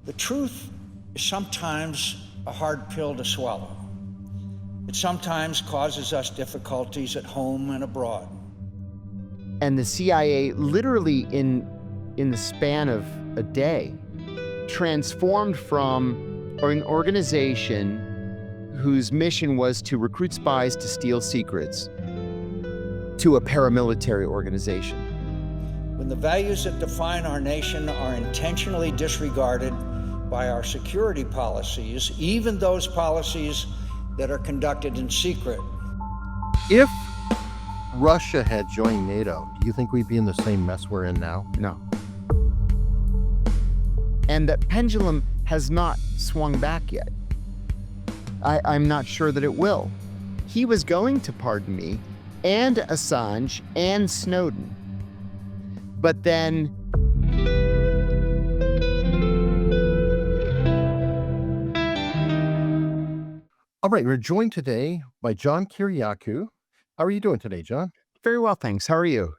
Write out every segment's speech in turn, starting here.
The truth is sometimes a hard pill to swallow. It sometimes causes us difficulties at home and abroad. And the CIA, literally in the span of a day, transformed from an organization whose mission was to recruit spies to steal secrets to a paramilitary organization. When the values that define our nation are intentionally disregarded by our security policies, even those policies that are conducted in secret. If Russia had joined NATO, do you think we'd be in the same mess we're in now? No. And that pendulum has not swung back yet. I'm not sure that it will. He was going to pardon me and Assange and Snowden. But then All right, we're joined today by John Kiriakou. How are you doing today, John? very well, thanks. How are you?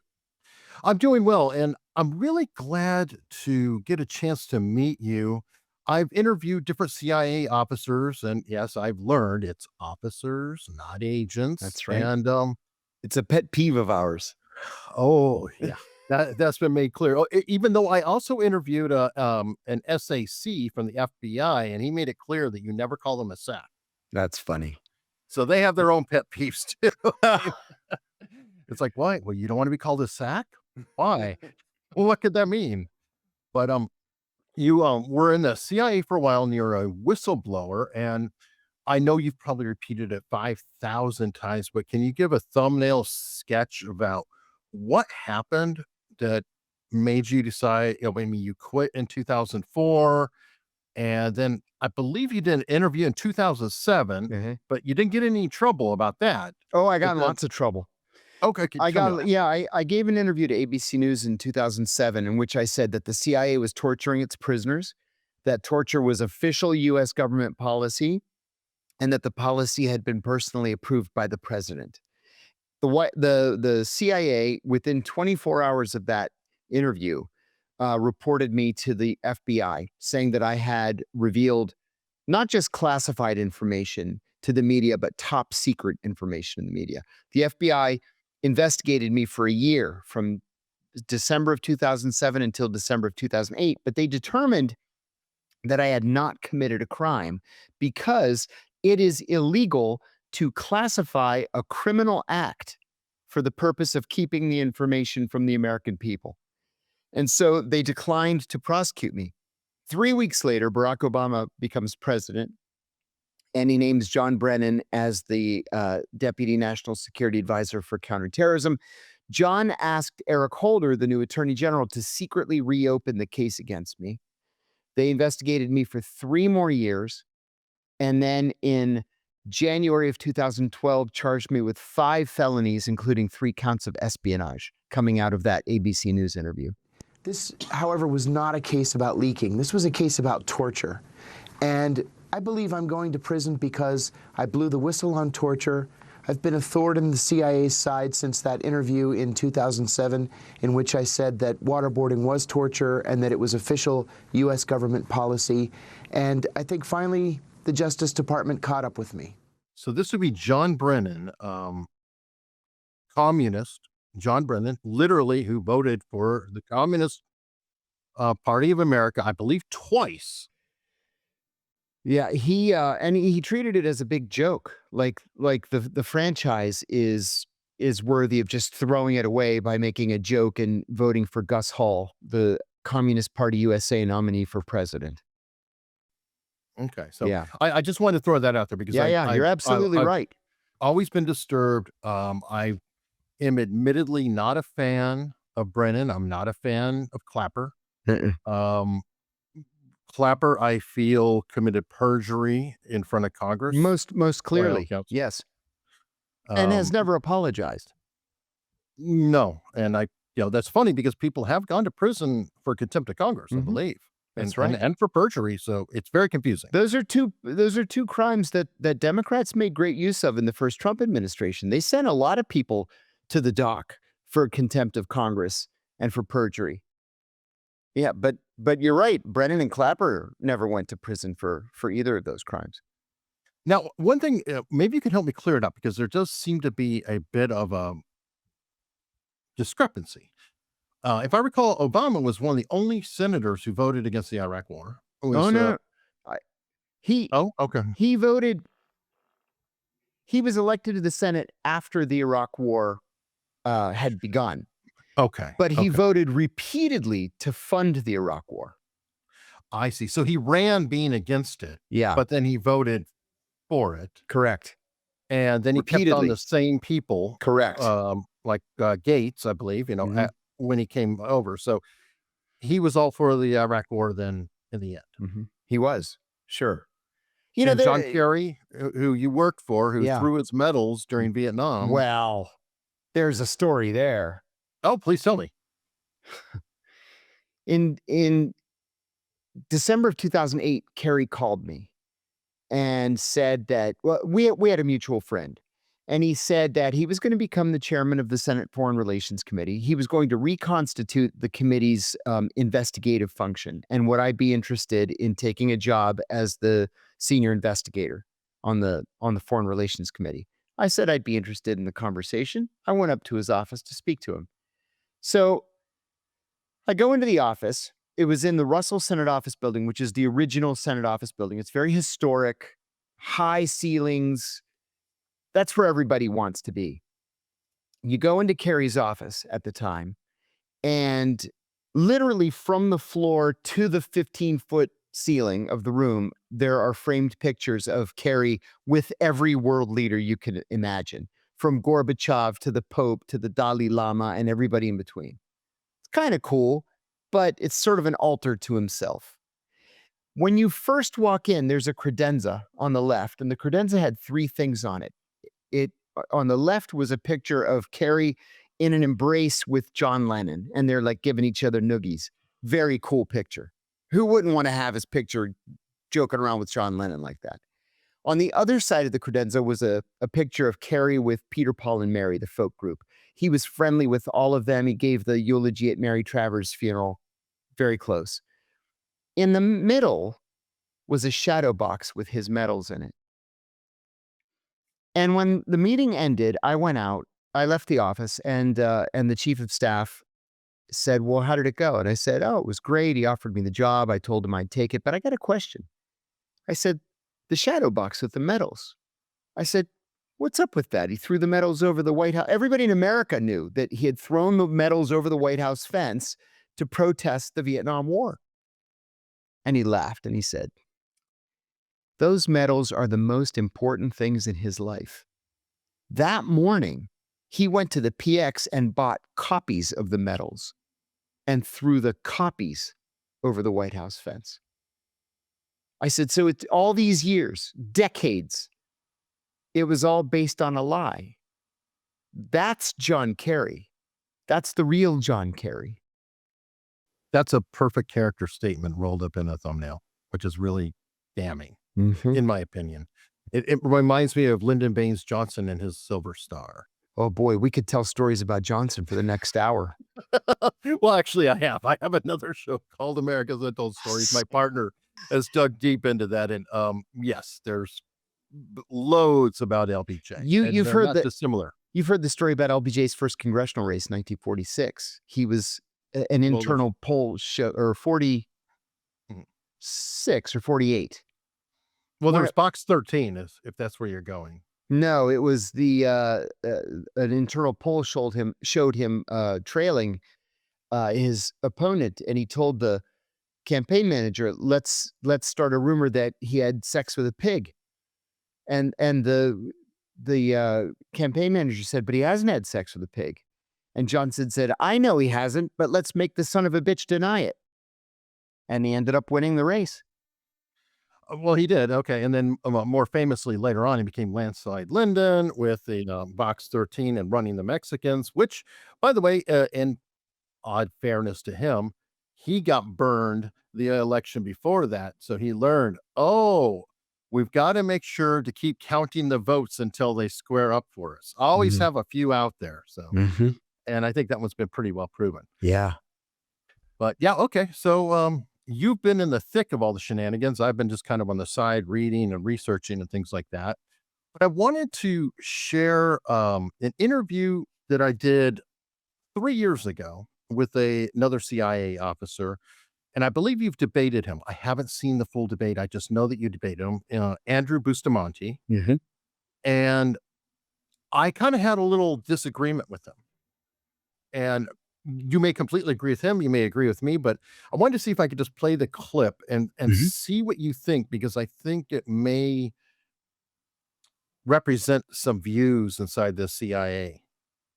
I'm doing well, and I'm really glad to get a chance to meet you. I've interviewed different CIA officers, and yes, I've learned it's officers, not agents. That's right. And It's a pet peeve of ours. oh yeah, that's been made clear. Oh, even though I also interviewed an SAC from the FBI, and he made it clear that you never call them a SAC. That's funny. So they have their own pet peeves too. It's like, why? Well, you don't want to be called a SAC? Why? Well, what could that mean? But you were in the CIA for a while, and you're a whistleblower, and I know you've probably repeated it 5,000 times, but can you give a thumbnail sketch about what happened that made you decide, I mean, you quit in 2004, and then I believe you did an interview in 2007, Mhm. but you didn't get in any trouble about that. Oh, I got in then- lots of trouble. Okay, I gave an interview to ABC News in 2007 in which I said that the CIA was torturing its prisoners, that torture was official U.S. government policy, and that the policy had been personally approved by the president. The CIA, within 24 hours of that interview, reported me to the FBI, saying that I had revealed not just classified information to the media, but top secret information in the media. The FBI investigated me for a year, from December of 2007 until December of 2008, but they determined that I had not committed a crime because it is illegal to classify a criminal act for the purpose of keeping the information from the American people. And so they declined to prosecute me. 3 weeks later, Barack Obama becomes president, and he names John Brennan as the Deputy National Security Advisor for Counterterrorism. John asked Eric Holder, the new Attorney General, to secretly reopen the case against me. They investigated me for 3 more years, and then in January of 2012, charged me with 5 felonies, including 3 counts of espionage, coming out of that ABC News interview. This, however, was not a case about leaking. This was a case about torture. And I believe I'm going to prison because I blew the whistle on torture. I've been a thorn in the CIA's side since that interview in 2007, in which I said that waterboarding was torture and that it was official U.S. government policy. And I think finally the Justice Department caught up with me. So this would be John Brennan, communist John Brennan, literally, who voted for the Communist Party of America, I believe twice. Yeah, he treated it as a big joke, like the franchise is worthy of just throwing it away by making a joke and voting for Gus Hall, the Communist Party USA nominee for president. Okay, so Yeah. I just wanted to throw that out there because You're absolutely I've right. always been disturbed. I am admittedly not a fan of Brennan. I'm not a fan of Clapper. Clapper, I feel, committed perjury in front of Congress. Most clearly, Counsel. yes, and has Um, never apologized. No, and that's funny because people have gone to prison for contempt of Congress, I Mhm. believe. That's and, right. and for perjury, so it's very confusing. Those are two crimes that Democrats made great use of in the first Trump administration. They sent a lot of people to the dock for contempt of Congress and for perjury. Yeah, but you're right. Brennan and Clapper never went to prison for either of those crimes. Now, one thing, maybe you can help me clear it up, because there does seem to be a bit of a discrepancy. If I recall, Obama was one of the only senators who voted against the Iraq War. It was, Oh no, I, he okay. he voted. He was elected to the Senate after the Iraq War had begun, Okay. but he Okay. voted repeatedly to fund the Iraq War. I see. So he ran being against it, Yeah, but then he voted for it. correct. And then he kept on Repeatedly. the same people, Correct. like Gates, I believe, Mhm. when he came over. So he was all for the Iraq War then in the end. Mhm. He was, sure. You know, And John Kerry, who you worked for, who Yeah. threw his medals during Vietnam. well, there's a story there. Oh, please tell me. In December of 2008, Kerry called me and said that, well, we had a mutual friend, and he said that he was going to become the chairman of the Senate Foreign Relations Committee. He was going to reconstitute the committee's investigative function, and would I be interested in taking a job as the senior investigator on the Foreign Relations Committee? I said I'd be interested in the conversation. I went up to his office to speak to him. So I go into the office. It was in the Russell Senate Office Building, which is the original Senate Office Building. It's very historic, high ceilings. That's where everybody wants to be. You go into Kerry's office at the time, and literally from the floor to the 15-foot ceiling of the room, there are framed pictures of Kerry with every world leader you can imagine, from Gorbachev to the Pope to the Dalai Lama and everybody in between. It's kind of cool, but it's sort of an altar to himself. When you first walk in, there's a credenza on the left, and the credenza had three things on it. On the left was a picture of Kerry in an embrace with John Lennon, and they're like giving each other noogies. Very cool picture. Who wouldn't want to have his picture joking around with John Lennon like that? On the other side of the credenza was a picture of Kerry with Peter, Paul, and Mary, the folk group. He was friendly with all of them. He gave the eulogy at Mary Travers' funeral. Very close. In the middle was a shadow box with his medals in it. And when the meeting ended, I went out. I left the office, and the chief of staff said, "Well, how did it go?" And I said, "Oh, it was great. He offered me the job. I told him I'd take it, but I got a question." I said, "The shadow box with the medals." I said, "What's up with that?" He threw the medals over the White House. Everybody in America knew that he had thrown the medals over the White House fence to protest the Vietnam War. And he laughed and he said, "Those medals are the most important things in his life." That morning, he went to the PX and bought copies of the medals and threw the copies over the White House fence. I said, so it's all these years, decades, it was all based on a lie. That's John Kerry. That's the real John Kerry. That's a perfect character statement rolled up in a thumbnail, which is really damning, in my opinion. It reminds me of Lyndon Baines Johnson and his Silver Star. Oh boy, we could tell stories about Johnson for the next hour. Well, actually, I have another show called America's Untold Stories. My partner has dug deep into that, and yes, there's loads about LBJ. You've heard that dissimilar. You've heard the story about LBJ's first congressional race, 1946. He was an internal poll show, or 46 or 48. Well, there's box 13, if that's where you're going. No, it was an internal poll showed him trailing his opponent, and he told the campaign manager, "Let's start a rumor that he had sex with a pig," and the campaign manager said, "But he hasn't had sex with a pig," and Johnson said, "I know he hasn't, but let's make the son of a bitch deny it," and he ended up winning the race. Well, he did. Okay. And then more famously later on, he became Landslide Lyndon with the box 13 and running the Mexicans, which, by the way, in odd fairness to him, he got burned the election before that. So he learned, oh, we've got to make sure to keep counting the votes until they square up for us. Always have a few out there. So, and I think that one's been pretty well proven. Yeah. But yeah, okay. So you've been in the thick of all the shenanigans. I've been just kind of on the side reading and researching and things like that. But I wanted to share an interview that I did 3 years ago with another CIA officer. And I believe you've debated him. I haven't seen the full debate. I just know that you debated him, Andrew Bustamante. Mhm. And I kind of had a little disagreement with him. And you may completely agree with him. You may agree with me, but I wanted to see if I could just play the clip and Mhm. see what you think, because I think it may represent some views inside the CIA.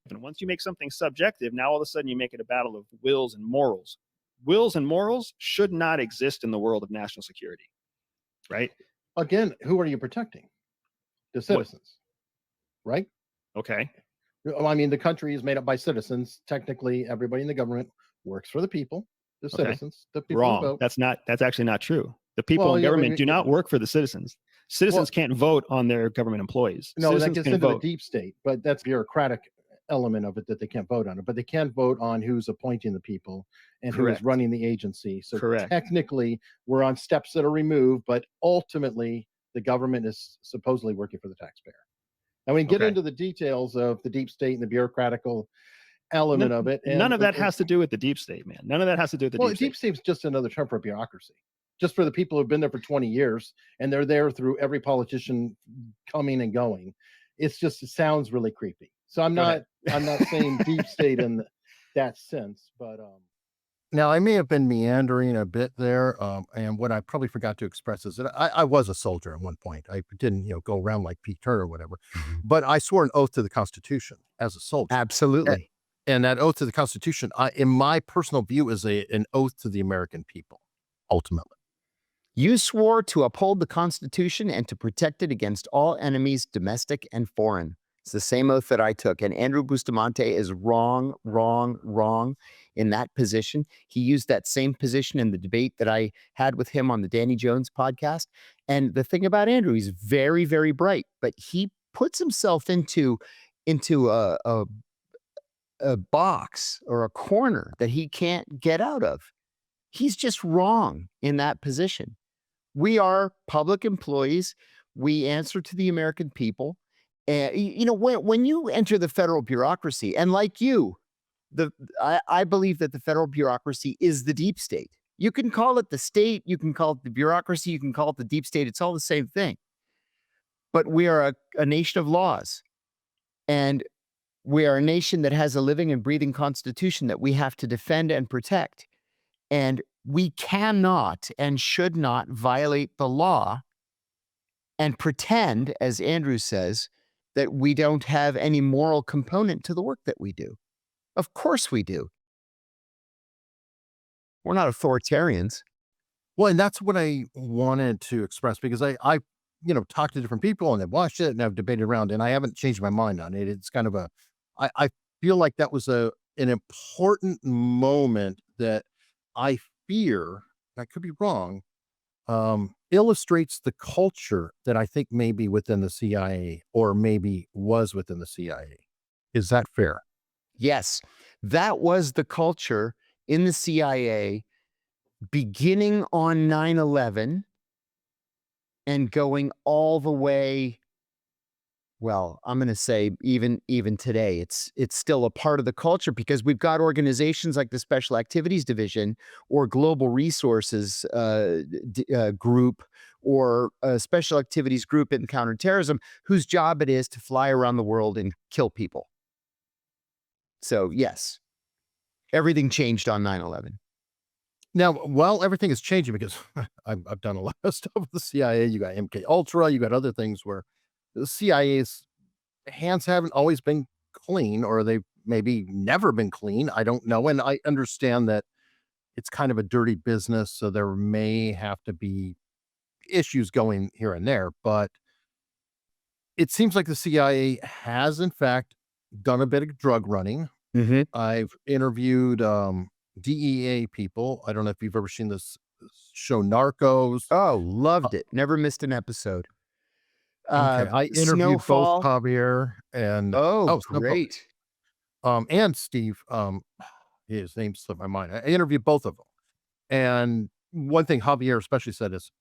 And once you make something subjective, now all of a sudden you make it a battle of wills and morals. Wills and morals should not exist in the world of national security, right? Again, who are you protecting? The citizens, right? Okay. I mean, the country is made up by citizens. Technically, everybody in the government works for the people, the Okay. citizens, the people who Wrong. vote. That's actually not true. The people Well, in yeah, government but do not work for the citizens. Citizens can't vote on their government employees. No, that Citizens gets can into the vote. deep state, but that's bureaucratic element of it, that they can't vote on it. But they can vote on who's appointing the people and who is Correct. running the agency. So Correct. technically, we're on steps that are removed, but ultimately, the government is supposedly working for the taxpayer. Now we can get Okay. into the details of the deep state and the bureaucratical element of it. None of that has to do with the deep state, man. None of that has to do with the Well, deep state. deep state's just another term for bureaucracy. Just for the people who've been there for 20 years and they're there through every politician coming and going. It sounds really creepy. So I'm not saying deep state in that sense, but now I may have been meandering a bit there. And what I probably forgot to express is that I was a soldier at one point. I didn't, go around like Pete Turner or whatever, but I swore an oath to the Constitution as a soldier. Absolutely. And that oath to the Constitution, in my personal view, is an oath to the American people, ultimately. You swore to uphold the Constitution and to protect it against all enemies, domestic and foreign. It's the same oath that I took. And Andrew Bustamante is wrong in that position. He used that same position in the debate that I had with him on the Danny Jones podcast. And the thing about Andrew, he's very, very bright, but he puts himself into a box or a corner that he can't get out of. He's just wrong in that position. We are public employees. We answer to the American people. And when you enter the federal bureaucracy, and like you, I believe that the federal bureaucracy is the deep state. You can call it the state, you can call it the bureaucracy, you can call it the deep state. It's all the same thing. But we are a nation of laws. And we are a nation that has a living and breathing constitution that we have to defend and protect. And we cannot and should not violate the law and pretend, as Andrew says, that we don't have any moral component to the work that we do. Of course we do. We're not authoritarians. Well, and that's what I wanted to express, because I talked to different people and I've watched it and I've debated around, and I haven't changed my mind on it. It's kind of I feel like that was an important moment that I fear, I could be wrong, illustrates the culture that I think may be within the CIA, or maybe was within the CIA. Is that fair? Yes, that was the culture in the CIA beginning on 9/11 and going all the way. Well, I'm going to say even today, it's still a part of the culture, because we've got organizations like the Special Activities Division or Global Resources Group, or a Special Activities Group in counterterrorism, whose job it is to fly around the world and kill people. So yes, everything changed on 9/11. Now, while everything is changing, because I've done a lot of stuff with the CIA, you got MK Ultra, you got other things where the CIA's hands haven't always been clean, or they've maybe never been clean. I don't know. And I understand that it's kind of a dirty business, so there may have to be issues going here and there. But it seems like the CIA has, in fact, done a bit of drug running. Mm-hmm. I've interviewed DEA people. I don't know if you've ever seen this show Narcos. Oh, loved it. Never missed an episode. Okay. I interviewed Snowfall. both Javier and Oh, Snowfall. great. And Steve. His name slipped my mind. I interviewed both of them. And one thing Javier especially said is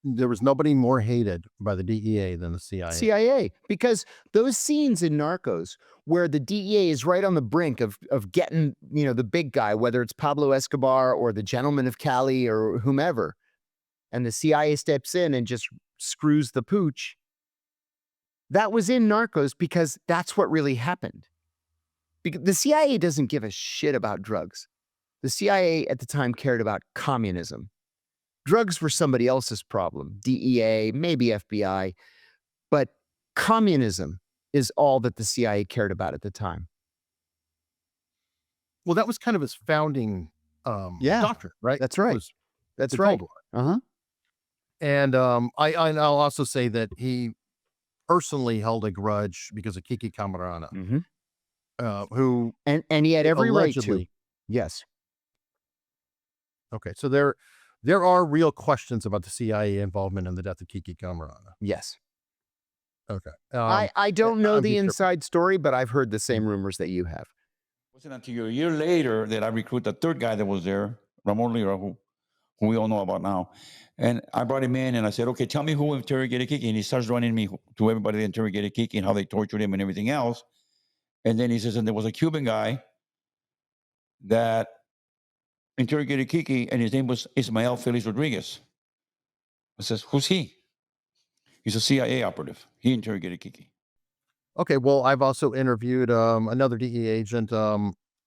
there was nobody more hated by the DEA than the CIA. CIA, because those scenes in Narcos where the DEA is right on the brink of getting, the big guy, whether it's Pablo Escobar or the gentleman of Cali or whomever, and the CIA steps in and just screws the pooch. That was in Narcos because that's what really happened. Because the CIA doesn't give a shit about drugs. The CIA at the time cared about communism. Drugs were somebody else's problem, DEA, maybe FBI, but communism is all that the CIA cared about at the time. Well, that was kind of his founding doctrine, right? That's right. Was That's the right. Cold War. And I'll also say that he personally held a grudge because of Kiki Camarena, who And he had every right to. allegedly. Yes. Okay, so there are real questions about the CIA involvement in the death of Kiki Camarena. Yes. Okay. I don't know I'd the be careful. inside story, but I've heard the same rumors that you have. It wasn't until a year later that I recruited the third guy that was there, Ramon Lira, who we all know about now. And I brought him in and I said, okay, tell me who interrogated Kiki. And he starts running me to everybody that interrogated Kiki and how they tortured him and everything else. And then he says, and there was a Cuban guy that interrogated Kiki, and his name was Ismael Felix Rodriguez. I says, who's he? He's a CIA operative. He interrogated Kiki. Okay, well, I've also interviewed another DEA agent,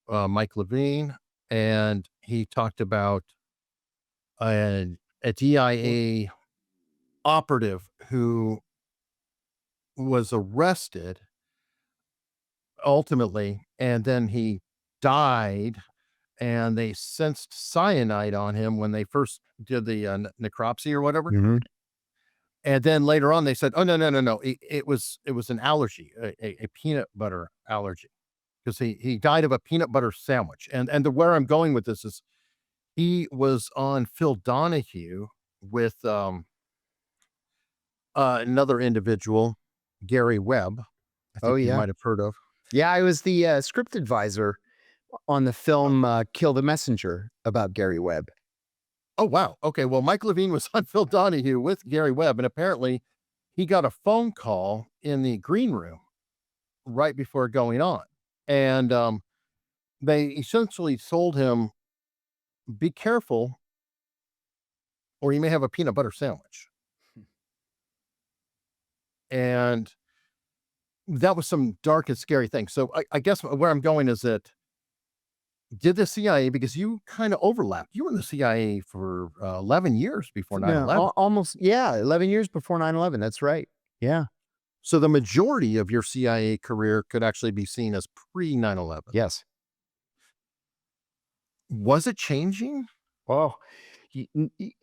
Mike Levine, and he talked about a DIA operative who was arrested ultimately, and then he died, and they sensed cyanide on him when they first did the necropsy or whatever. And then later on, they said, "Oh no! It was an allergy, a peanut butter allergy, because he died of a peanut butter sandwich." And where I'm going with this is, he was on Phil Donahue with another individual, Gary Webb. I think you might have heard of. Yeah, I was the script advisor on the film "Kill the Messenger" about Gary Webb. Oh, wow. Okay. Well, Mike Levine was on Phil Donahue with Gary Webb, and apparently he got a phone call in the green room right before going on. And they essentially told him, be careful, or you may have a peanut butter sandwich. And that was some dark and scary thing. So I guess where I'm going is that, did the CIA, because you kind of overlapped, you were in the CIA for 11 years before 9/11. Almost, 11 years before 9/11. That's right. Yeah. So the majority of your CIA career could actually be seen as pre 9/11. Yes. Was it changing? Oh,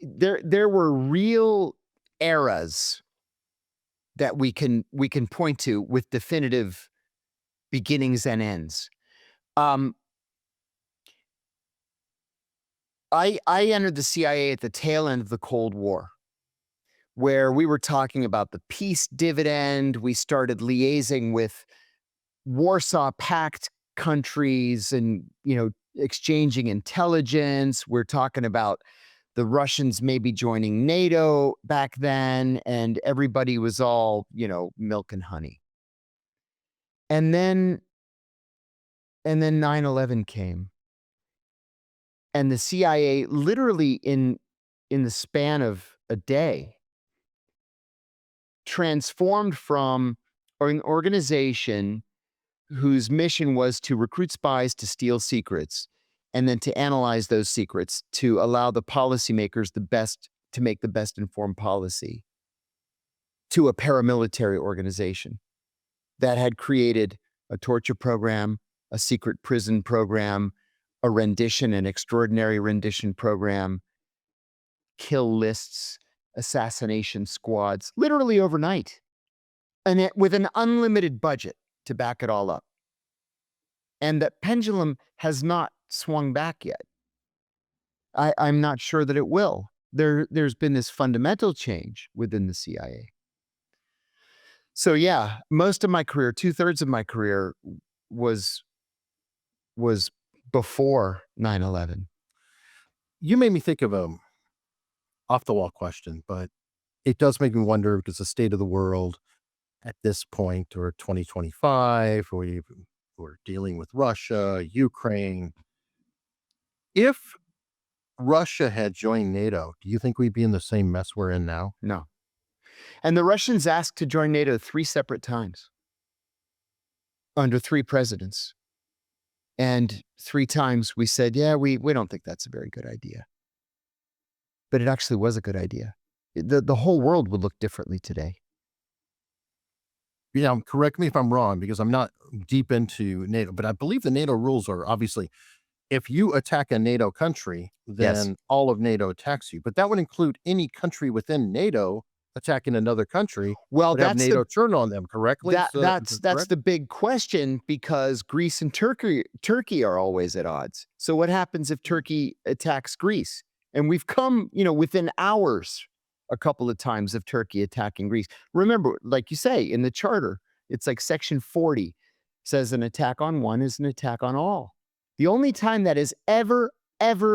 there were real eras that we can point to with definitive beginnings and ends. I entered the CIA at the tail end of the Cold War, where we were talking about the peace dividend. We started liaising with Warsaw Pact countries and, exchanging intelligence. We're talking about the Russians maybe joining NATO back then, and everybody was all, milk and honey. And then 9/11 came. And the CIA, literally in the span of a day, transformed from an organization whose mission was to recruit spies to steal secrets, and then to analyze those secrets to allow the policymakers to make the best informed policy, to a paramilitary organization that had created a torture program, a secret prison program, an extraordinary rendition program, kill lists, assassination squads, literally overnight, and with an unlimited budget to back it all up. And that pendulum has not swung back yet. I'm not sure that it will. There's been this fundamental change within the CIA. So most of my career, 2/3 of my career was before 9/11. You made me think of a off the wall question, but it does make me wonder because the state of the world at this point, or 2025, we're dealing with Russia, Ukraine. If Russia had joined NATO, do you think we'd be in the same mess we're in now? No. And the Russians asked to join NATO 3 separate times under 3 presidents. And 3 times we said, yeah, we don't think that's a very good idea. But it actually was a good idea. The whole world would look differently today. Yeah, correct me if I'm wrong, because I'm not deep into NATO, but I believe the NATO rules are obviously if you attack a NATO country, Yes. then all of NATO attacks you. But that would include any country within NATO attacking another country. Well, Would have that's NATO the turn on them, correctly? that So that's is that that's correct? the big question, because Greece and Turkey are always at odds. So what happens if Turkey attacks Greece? And we've come, within hours a couple of times of Turkey attacking Greece. Remember, like you say in the charter, it's like section 40 says an attack on one is an attack on all. The only time that has ever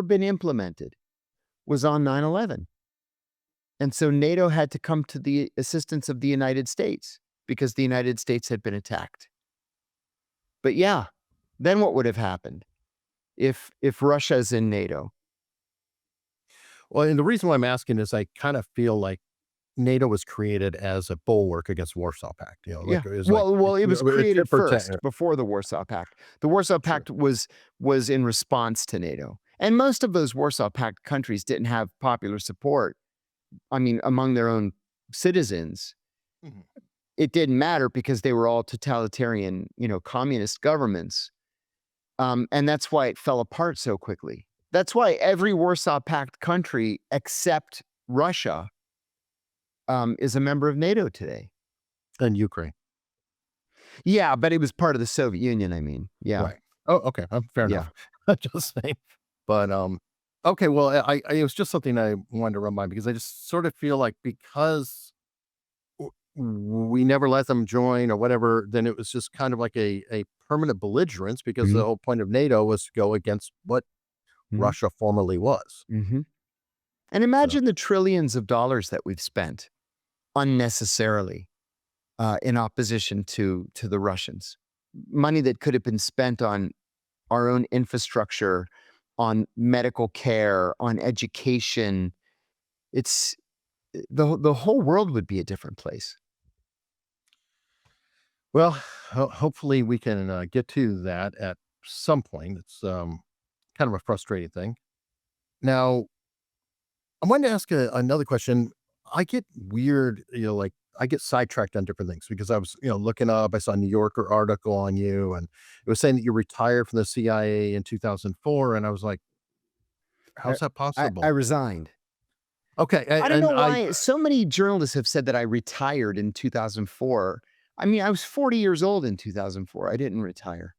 been implemented was on 9/11. And so NATO had to come to the assistance of the United States because the United States had been attacked. But yeah, then what would have happened if Russia's in NATO? Well, and the reason why I'm asking is I kind of feel like NATO was created as a bulwark against Warsaw Pact. Yeah. It was Well, it was a created tit for tat. first before the Warsaw Pact. The Warsaw Pact was in response to NATO. And most of those Warsaw Pact countries didn't have popular support. I mean, among their own citizens. Mhm. It didn't matter because they were all totalitarian, communist governments. And that's why it fell apart so quickly. That's why every Warsaw Pact country except Russia is a member of NATO today. And Ukraine. Yeah, but it was part of the Soviet Union, I mean. Yeah. Right. Oh, okay. Fair Yeah. enough. Just saying. But okay. Well, it was just something I wanted to run by because I just sort of feel like because we never let them join or whatever, then it was just kind of like a permanent belligerence because the Mhm. whole point of NATO was to go against what Mhm. Russia formerly was. Mm-hmm. And imagine the trillions of dollars that we've spent unnecessarily in opposition to the Russians. Money that could have been spent on our own infrastructure, on medical care, on education. It's the whole world would be a different place. Well, hopefully we can get to that at some point. It's kind of a frustrating thing. Now, I wanted to ask another question. I get weird, like I get sidetracked on different things because I was, looking up. I saw a New Yorker article on you, and it was saying that you retired from the CIA in 2004, and I was like, "How's that possible?" I resigned. Okay, I don't and know why so many journalists have said that I retired in 2004. I mean, I was 40 years old in 2004. I didn't retire.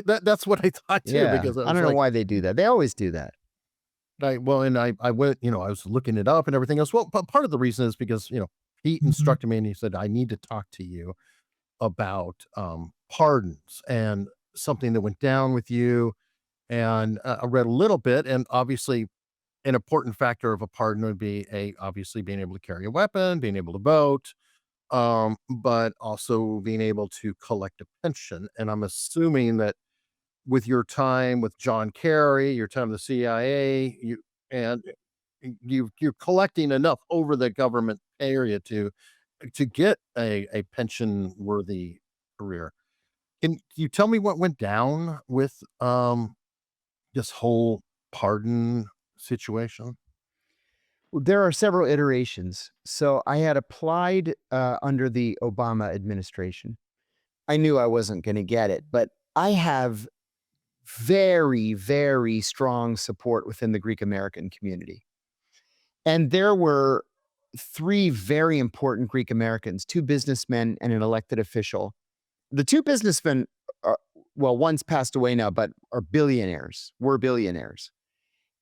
that's what I thought too because I I was don't know like, why they do that. They always do that. and I went, I was looking it up and everything else. Well, but part of the reason is because Pete instructed me and he said I need to talk to you about pardons and something that went down with you. And I read a little bit, and obviously, an important factor of a pardon would be obviously being able to carry a weapon, being able to vote, but also being able to collect a pension. And I'm assuming that with your time with John Kerry, your time in the CIA, and you're collecting enough over the government area to get a pension worthy career. Can you tell me what went down with this whole pardon situation? Well, there are several iterations. So I had applied under the Obama administration. I knew I wasn't going to get it, but I have very, very strong support within the Greek American community. And there were 3 very important Greek Americans, 2 businessmen and an elected official. The 2 businessmen, well, one's passed away now, but were billionaires,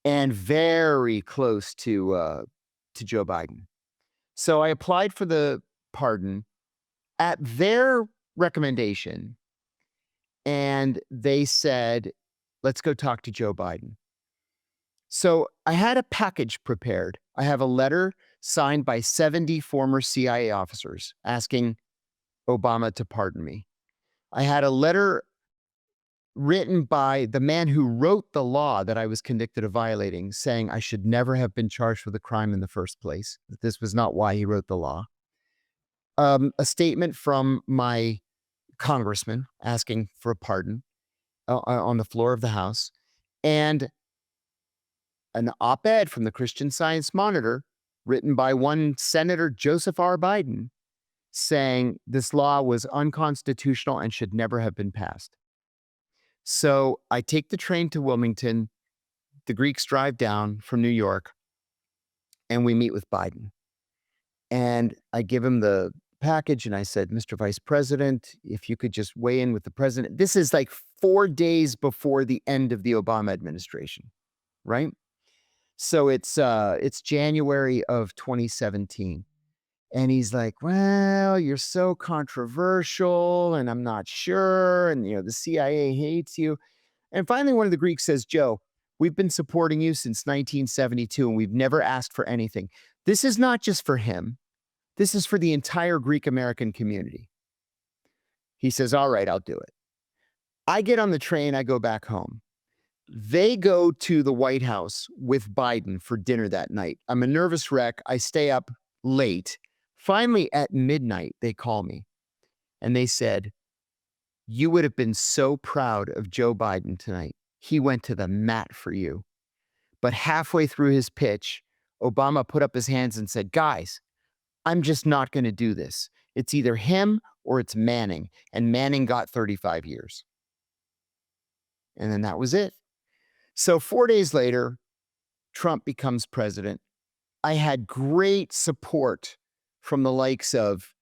and very close to Joe Biden. So I applied for the pardon at their recommendation, and they said, let's go talk to Joe Biden. So I had a package prepared. I have a letter signed by 70 former CIA officers asking Obama to pardon me. I had a letter written by the man who wrote the law that I was convicted of violating, saying I should never have been charged with a crime in the first place, that this was not why he wrote the law. A statement from my congressman asking for a pardon on the floor of the House, and an op-ed from the Christian Science Monitor written by one Senator Joseph R. Biden saying this law was unconstitutional and should never have been passed. So I take the train to Wilmington. The Greeks drive down from New York, and we meet with Biden. And I give him the package, and I said, Mr. Vice President, if you could just weigh in with the president. This is like 4 days before the end of the Obama administration, right? So it's January of 2017. And he's like, well, you're so controversial, and I'm not sure. And, the CIA hates you. And finally, one of the Greeks says, Joe, we've been supporting you since 1972, and we've never asked for anything. This is not just for him. This is for the entire Greek American community. He says, all right, I'll do it. I get on the train. I go back home. They go to the White House with Biden for dinner that night. I'm a nervous wreck. I stay up late. Finally, at midnight, they call me and they said, you would have been so proud of Joe Biden tonight. He went to the mat for you. But halfway through his pitch, Obama put up his hands and said, guys, I'm just not going to do this. It's either him or it's Manning. And Manning got 35 years. And then that was it. So 4 days later, Trump becomes president. I had great support from the likes of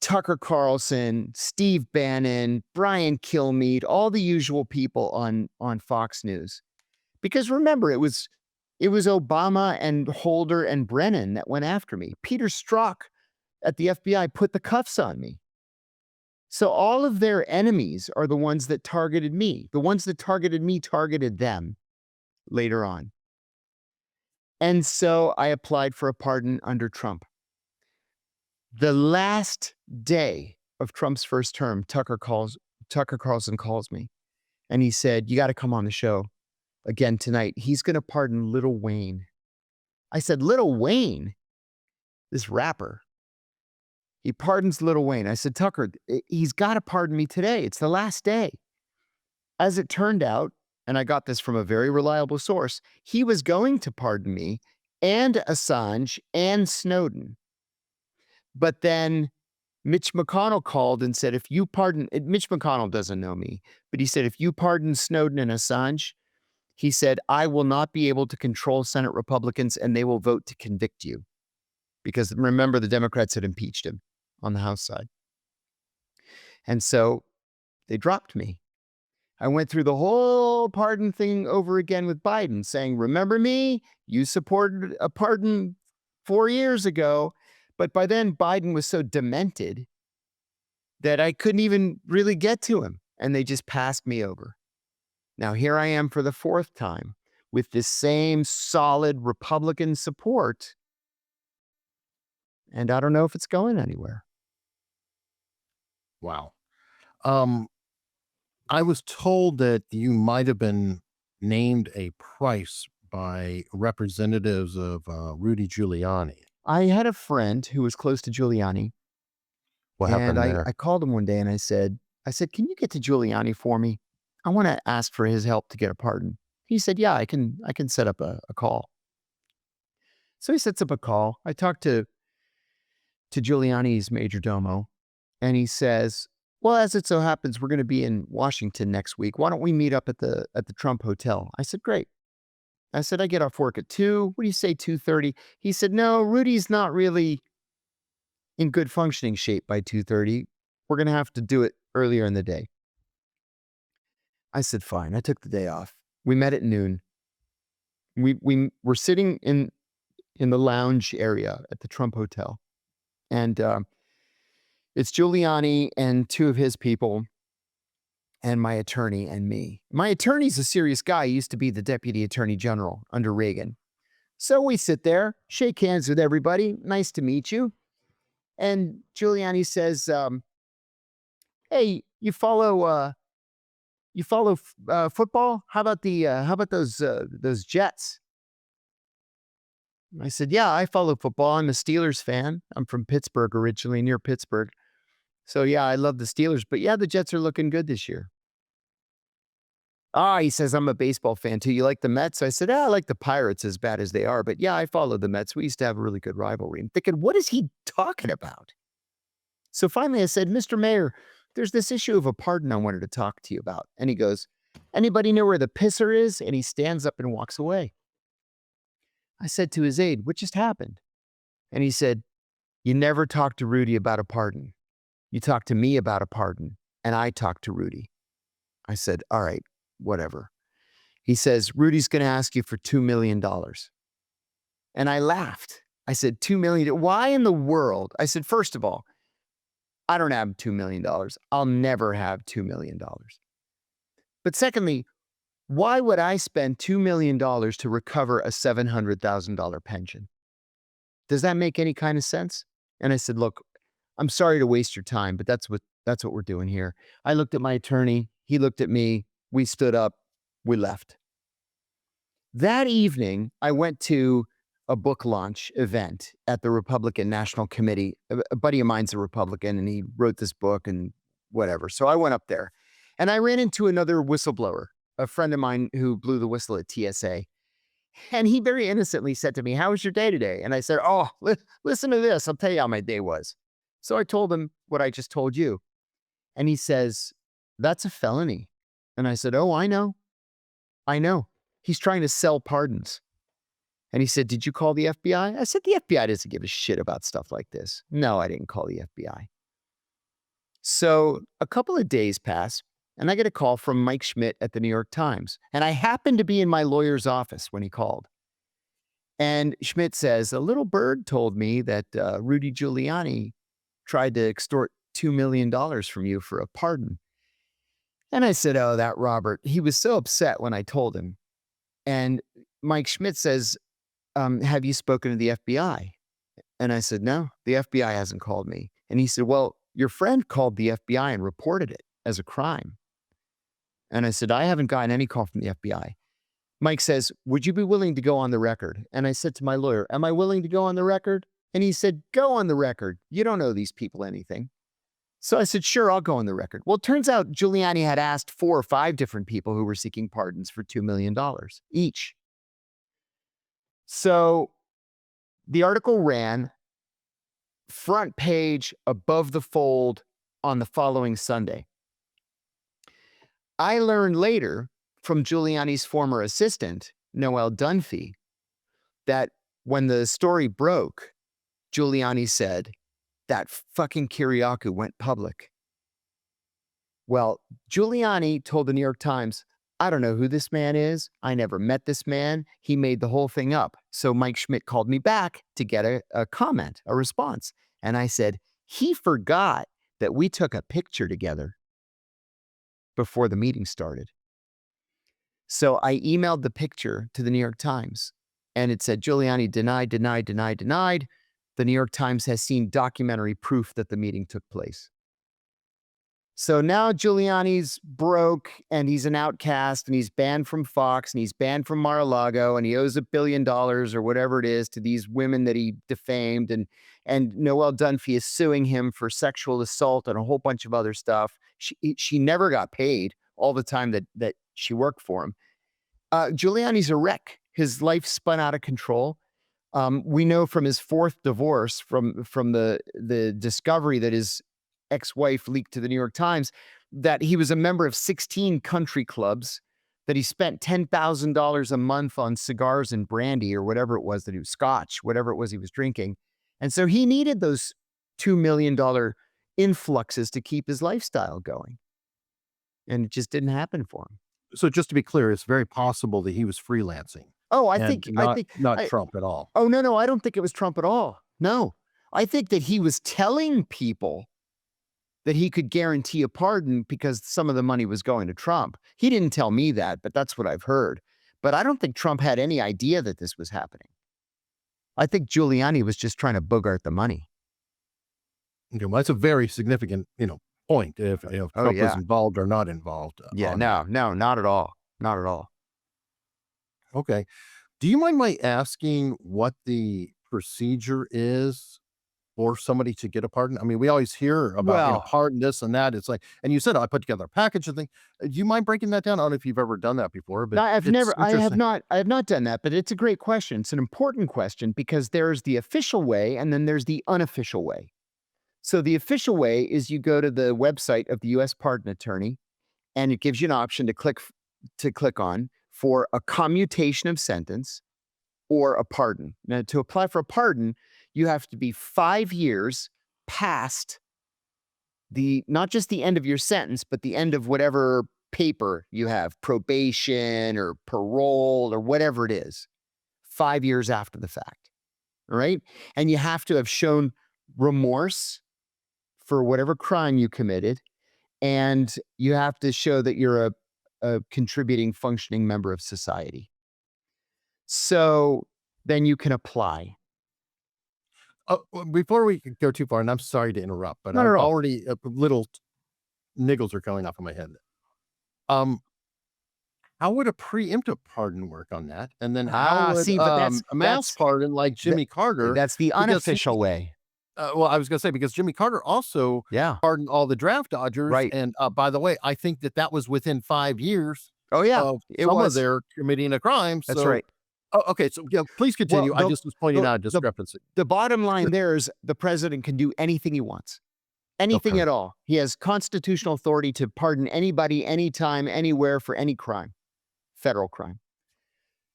Tucker Carlson, Steve Bannon, Brian Kilmeade, all the usual people on Fox News. Because remember, it was Obama and Holder and Brennan that went after me. Peter Strzok at the FBI put the cuffs on me. So all of their enemies are the ones that targeted me. The ones that targeted me targeted them later on. And so I applied for a pardon under Trump. The last day of Trump's first term, Tucker Carlson calls me and he said, you got to come on the show again tonight. He's going to pardon Lil Wayne. I said, Lil Wayne, this rapper. He pardons Lil Wayne. I said, Tucker, he's got to pardon me today. It's the last day. As it turned out, and I got this from a very reliable source, he was going to pardon me and Assange and Snowden. But then Mitch McConnell called and said, if you pardon, Mitch McConnell doesn't know me, but he said, if you pardon Snowden and Assange, he said, I will not be able to control Senate Republicans and they will vote to convict you. Because remember, the Democrats had impeached him on the House side. And so they dropped me. I went through the whole pardon thing over again with Biden saying, remember me? You supported a pardon 4 years ago. But by then, Biden was so demented that I couldn't even really get to him. And they just passed me over. Now, here I am for the 4th time with this same solid Republican support. And I don't know if it's going anywhere. Wow. I was told that you might have been named a price by representatives of Rudy Giuliani. I had a friend who was close to Giuliani. What happened there? I called him one day and I said, can you get to Giuliani for me? I want to ask for his help to get a pardon. He said, yeah, I can set up a call. So he sets up a call. I talked to Giuliani's major domo, and he says, well, as it so happens, we're going to be in Washington next week. Why don't we meet up at the Trump Hotel? I said, great. I said, I get off work at 2. What do you say, 2:30? He said, no, Rudy's not really in good functioning shape by 2:30. We're going to have to do it earlier in the day. I said, fine. I took the day off. We met at noon. We were sitting in the lounge area at the Trump Hotel. And it's Giuliani and 2 of his people. and my attorney and me. My attorney's a serious guy. He used to be the deputy attorney general under Reagan. So we sit there, shake hands with everybody. Nice to meet you. And Giuliani says, "Hey, you follow football? How about those Jets?" I said, "Yeah, I follow football. I'm a Steelers fan. I'm from Pittsburgh originally, near Pittsburgh. So yeah, I love the Steelers, but yeah, the Jets are looking good this year." He says, "I'm a baseball fan too. You like the Mets?" I said, "I like the Pirates as bad as they are, but yeah, I follow the Mets. We used to have a really good rivalry." I'm thinking, what is he talking about? So finally I said, "Mr. Mayor, there's this issue of a pardon I wanted to talk to you about." And he goes, "Anybody know where the pisser is?" And he stands up and walks away. I said to his aide, "What just happened?" And he said, "You never talked to Rudy about a pardon. You talked to me about a pardon, and I talked to Rudy." I said, "All right, whatever." He says, "Rudy's going to ask you for $2 million. And I laughed. I said, $2 million? Why in the world? I said, first of all, I don't have $2 million. I'll never have $2 million. But secondly, why would I spend $2 million to recover a $700,000 pension? Does that make any kind of sense? And I said, "Look, I'm sorry to waste your time, but that's what we're doing here." I looked at my attorney. He looked at me. We stood up. We left. That evening, I went to a book launch event at the Republican National Committee. A buddy of mine's a Republican, and he wrote this book and whatever. So I went up there, and I ran into another whistleblower, a friend of mine who blew the whistle at TSA. And he very innocently said to me, "How was your day today?" And I said, "Oh, listen to this. I'll tell you how my day was." So I told him what I just told you. And he says, "That's a felony." And I said, "Oh, I know. I know. He's trying to sell pardons." And he said, "Did you call the FBI?" I said, "The FBI doesn't give a shit about stuff like this." No, I didn't call the FBI. So a couple of days pass, and I get a call from Mike Schmidt at the New York Times. And I happened to be in my lawyer's office when he called. And Schmidt says, "A little bird told me that Rudy Giuliani tried to extort $2 million from you for a pardon." And I said, "Oh, that Robert." He was so upset when I told him. And Mike Schmidt says, "Have you spoken to the FBI?" And I said, "No, the FBI hasn't called me." And he said, "Well, your friend called the FBI and reported it as a crime." And I said, "I haven't gotten any call from the FBI." Mike says, "Would you be willing to go on the record?" And I said to my lawyer, "Am I willing to go on the record?" And he said, "Go on the record. You don't owe these people anything." So I said, "Sure, I'll go on the record." Well, it turns out Giuliani had asked 4 or 5 different people who were seeking pardons for $2 million each. So the article ran front page above the fold on the following Sunday. I learned later from Giuliani's former assistant, Noelle Dunphy, that when the story broke, Giuliani said, "That fucking Kiriakou went public." Well, Giuliani told the New York Times, "I don't know who this man is. I never met this man. He made the whole thing up." So Mike Schmidt called me back to get a comment, a response. And I said, "He forgot that we took a picture together before the meeting started." So I emailed the picture to the New York Times, and it said, "Giuliani denied, denied, denied, denied. The New York Times has seen documentary proof that the meeting took place." So now Giuliani's broke, and he's an outcast, and he's banned from Fox, and he's banned from Mar-a-Lago, and he owes $1 billion or whatever it is to these women that he defamed. And Noelle Dunphy is suing him for sexual assault and a whole bunch of other stuff. She never got paid all the time that she worked for him. Giuliani's a wreck. His life spun out of control. We know from his 4th divorce, from the discovery that his ex-wife leaked to the New York Times, that he was a member of 16 country clubs, that he spent $10,000 a month on cigars and brandy or whatever it was that he was, scotch, whatever it was he was drinking. And so he needed those $2 million influxes to keep his lifestyle going. And it just didn't happen for him. So just to be clear, it's very possible that he was freelancing. Oh, I and think not Trump at all. Oh, no, I don't think it was Trump at all. No, I think that he was telling people that he could guarantee a pardon because some of the money was going to Trump. He didn't tell me that, but that's what I've heard. But I don't think Trump had any idea that this was happening. I think Giuliani was just trying to bogart the money. Okay, well, that's a very significant, point if Trump was involved or not involved. Yeah, no, not at all. Not at all. Okay. Do you mind my asking what the procedure is for somebody to get a pardon? I mean, we always hear about pardon this and that. It's like, and you said I put together a package of things. Do you mind breaking that down? I don't know if you've ever done that before, but No, I have not done that, but it's a great question. It's an important question because there's the official way and then there's the unofficial way. So the official way is you go to the website of the U.S. Pardon Attorney, and it gives you an option to click on for a commutation of sentence or a pardon. Now, to apply for a pardon, you have to be 5 years past not just the end of your sentence, but the end of whatever paper you have, probation or parole or whatever it is, 5 years after the fact. All right. And you have to have shown remorse for whatever crime you committed. And you have to show that you're a contributing, functioning member of society. So then you can apply. Before we go too far, and I'm sorry to interrupt, but Not at all. already little niggles are going off of my head. How would a preemptive pardon work on that? And then how would but a mass pardon like Jimmy Carter? That's the unofficial way. Well, I was going to say, because Jimmy Carter also pardoned all the draft dodgers. Right. And by the way, I think that was within 5 years. Oh, yeah. Of some of their committing a crime. That's right. Oh, okay. So please continue. I just was pointing out a discrepancy. The bottom line there is the president can do anything he wants. Anything at all. He has constitutional authority to pardon anybody, anytime, anywhere for any crime, federal crime.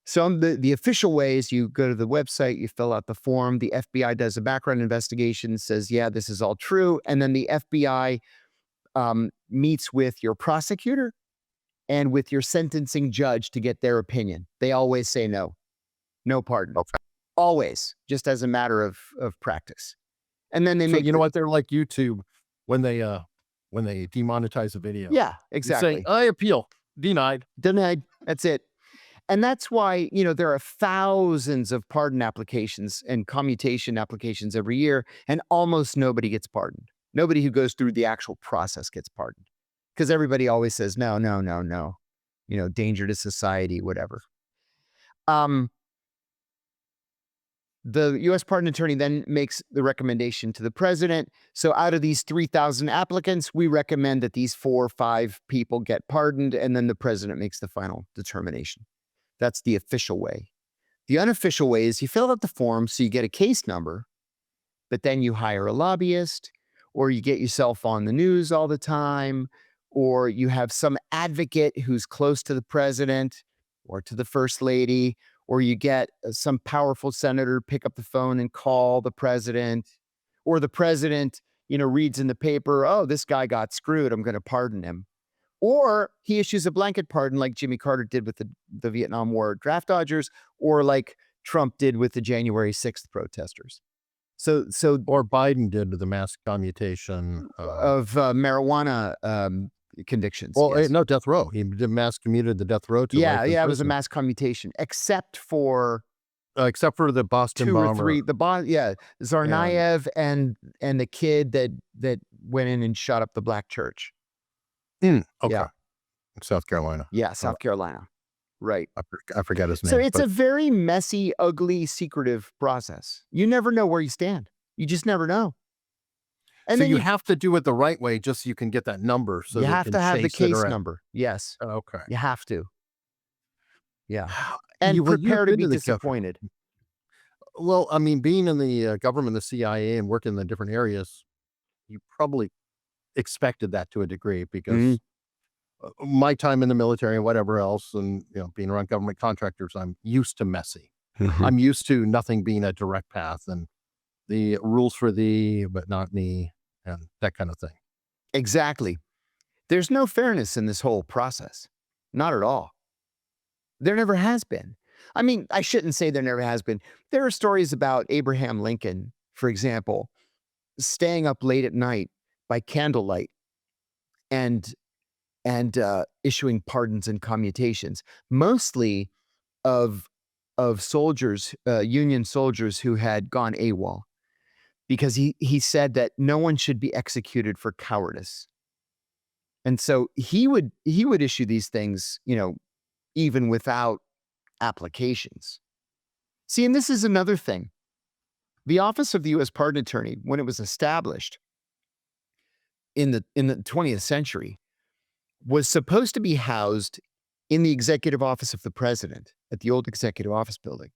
So the official way is you go to the website, you fill out the form, the FBI does a background investigation, says, yeah, this is all true. And then the FBI meets with your prosecutor and with your sentencing judge to get their opinion. They always say no pardon. Okay. Always, just as a matter of practice. And then they make, you know what? They're like YouTube when they demonetize a video. Yeah, exactly. Saying, I appeal, denied. That's it. And that's why, there are thousands of pardon applications and commutation applications every year, and almost nobody gets pardoned. Nobody who goes through the actual process gets pardoned because everybody always says, no, danger to society, whatever. The U.S. Pardon Attorney then makes the recommendation to the president. So out of these 3,000 applicants, we recommend that these 4 or 5 people get pardoned, and then the president makes the final determination. That's the official way. The unofficial way is you fill out the form so you get a case number, but then you hire a lobbyist, or you get yourself on the news all the time, or you have some advocate who's close to the president or to the first lady, or you get some powerful senator pick up the phone and call the president, or the president, reads in the paper, oh, this guy got screwed, I'm going to pardon him. Or he issues a blanket pardon like Jimmy Carter did with the Vietnam War draft dodgers, or like Trump did with the January 6th protesters. So or Biden did with the mass commutation of marijuana convictions. Well, yes. No, death row. He did mass commuted the death row to yeah, it was a mass commutation, except for the Boston 2 bomber. or 3, Tsarnaev and the kid that went in and shot up the black church. Okay. Yeah. South Carolina. Yeah, South Carolina. Right. I forget his name. So it's a very messy, ugly, secretive process. You never know where you stand. You just never know. And so then you have to do it the right way just so you can get that number. So you have to have the case number. Yes. Okay. You have to. Yeah. And prepare to be disappointed. Well, I mean, being in the government, the CIA, and working in the different areas, you probably expected that to a degree because my time in the military and whatever else, and being around government contractors, I'm used to messy. I'm used to nothing being a direct path and the rules for thee, but not me, and that kind of thing. Exactly. There's no fairness in this whole process. Not at all. There never has been. I mean, I shouldn't say there never has been. There are stories about Abraham Lincoln, for example, staying up late at night by candlelight and issuing pardons and commutations, mostly of soldiers, Union soldiers who had gone AWOL, because he said that no one should be executed for cowardice. And so he would issue these things, even without applications. See, and this is another thing. The Office of the U.S. Pardon Attorney, when it was established in the 20th century, was supposed to be housed in the executive office of the president at the old executive office building.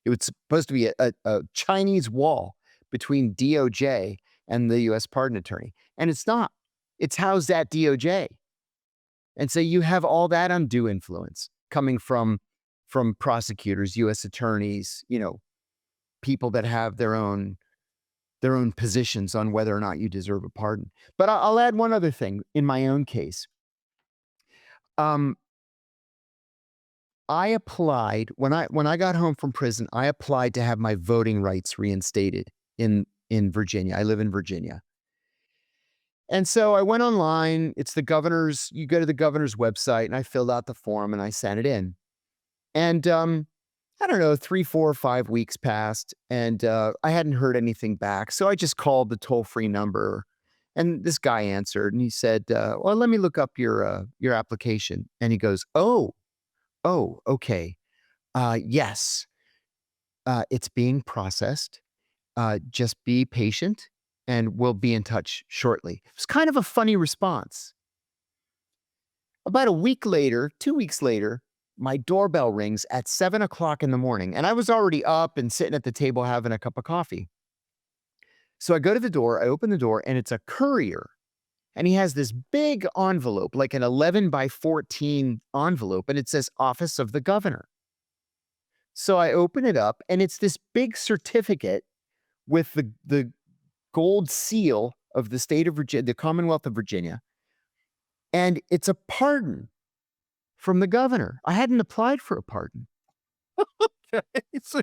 It was supposed to be a Chinese wall between DOJ and the U.S. Pardon Attorney. And it's not. It's housed at DOJ. And so you have all that undue influence coming from prosecutors, U.S. attorneys, people that have their own positions on whether or not you deserve a pardon. But I'll add one other thing in my own case. I applied when I got home from prison. I applied to have my voting rights reinstated in Virginia. I live in Virginia. And so I went online. It's the governor's, you go to the governor's website, and I filled out the form and I sent it in. And I don't know, 3, 4, 5 weeks passed, and I hadn't heard anything back. So I just called the toll-free number, and this guy answered, and he said, well, let me look up your application. And he goes, oh, okay. Yes, it's being processed. Just be patient, and we'll be in touch shortly. It was kind of a funny response. About a week later, 2 weeks later, my doorbell rings at 7 o'clock in the morning, and I was already up and sitting at the table having a cup of coffee. So I go to the door, I open the door, and it's a courier. And he has this big envelope, like an 11 by 14 envelope, and it says Office of the Governor. So I open it up, and it's this big certificate with the gold seal of the state of Virginia, the Commonwealth of Virginia. And it's a pardon from the governor. I hadn't applied for a pardon. Okay, so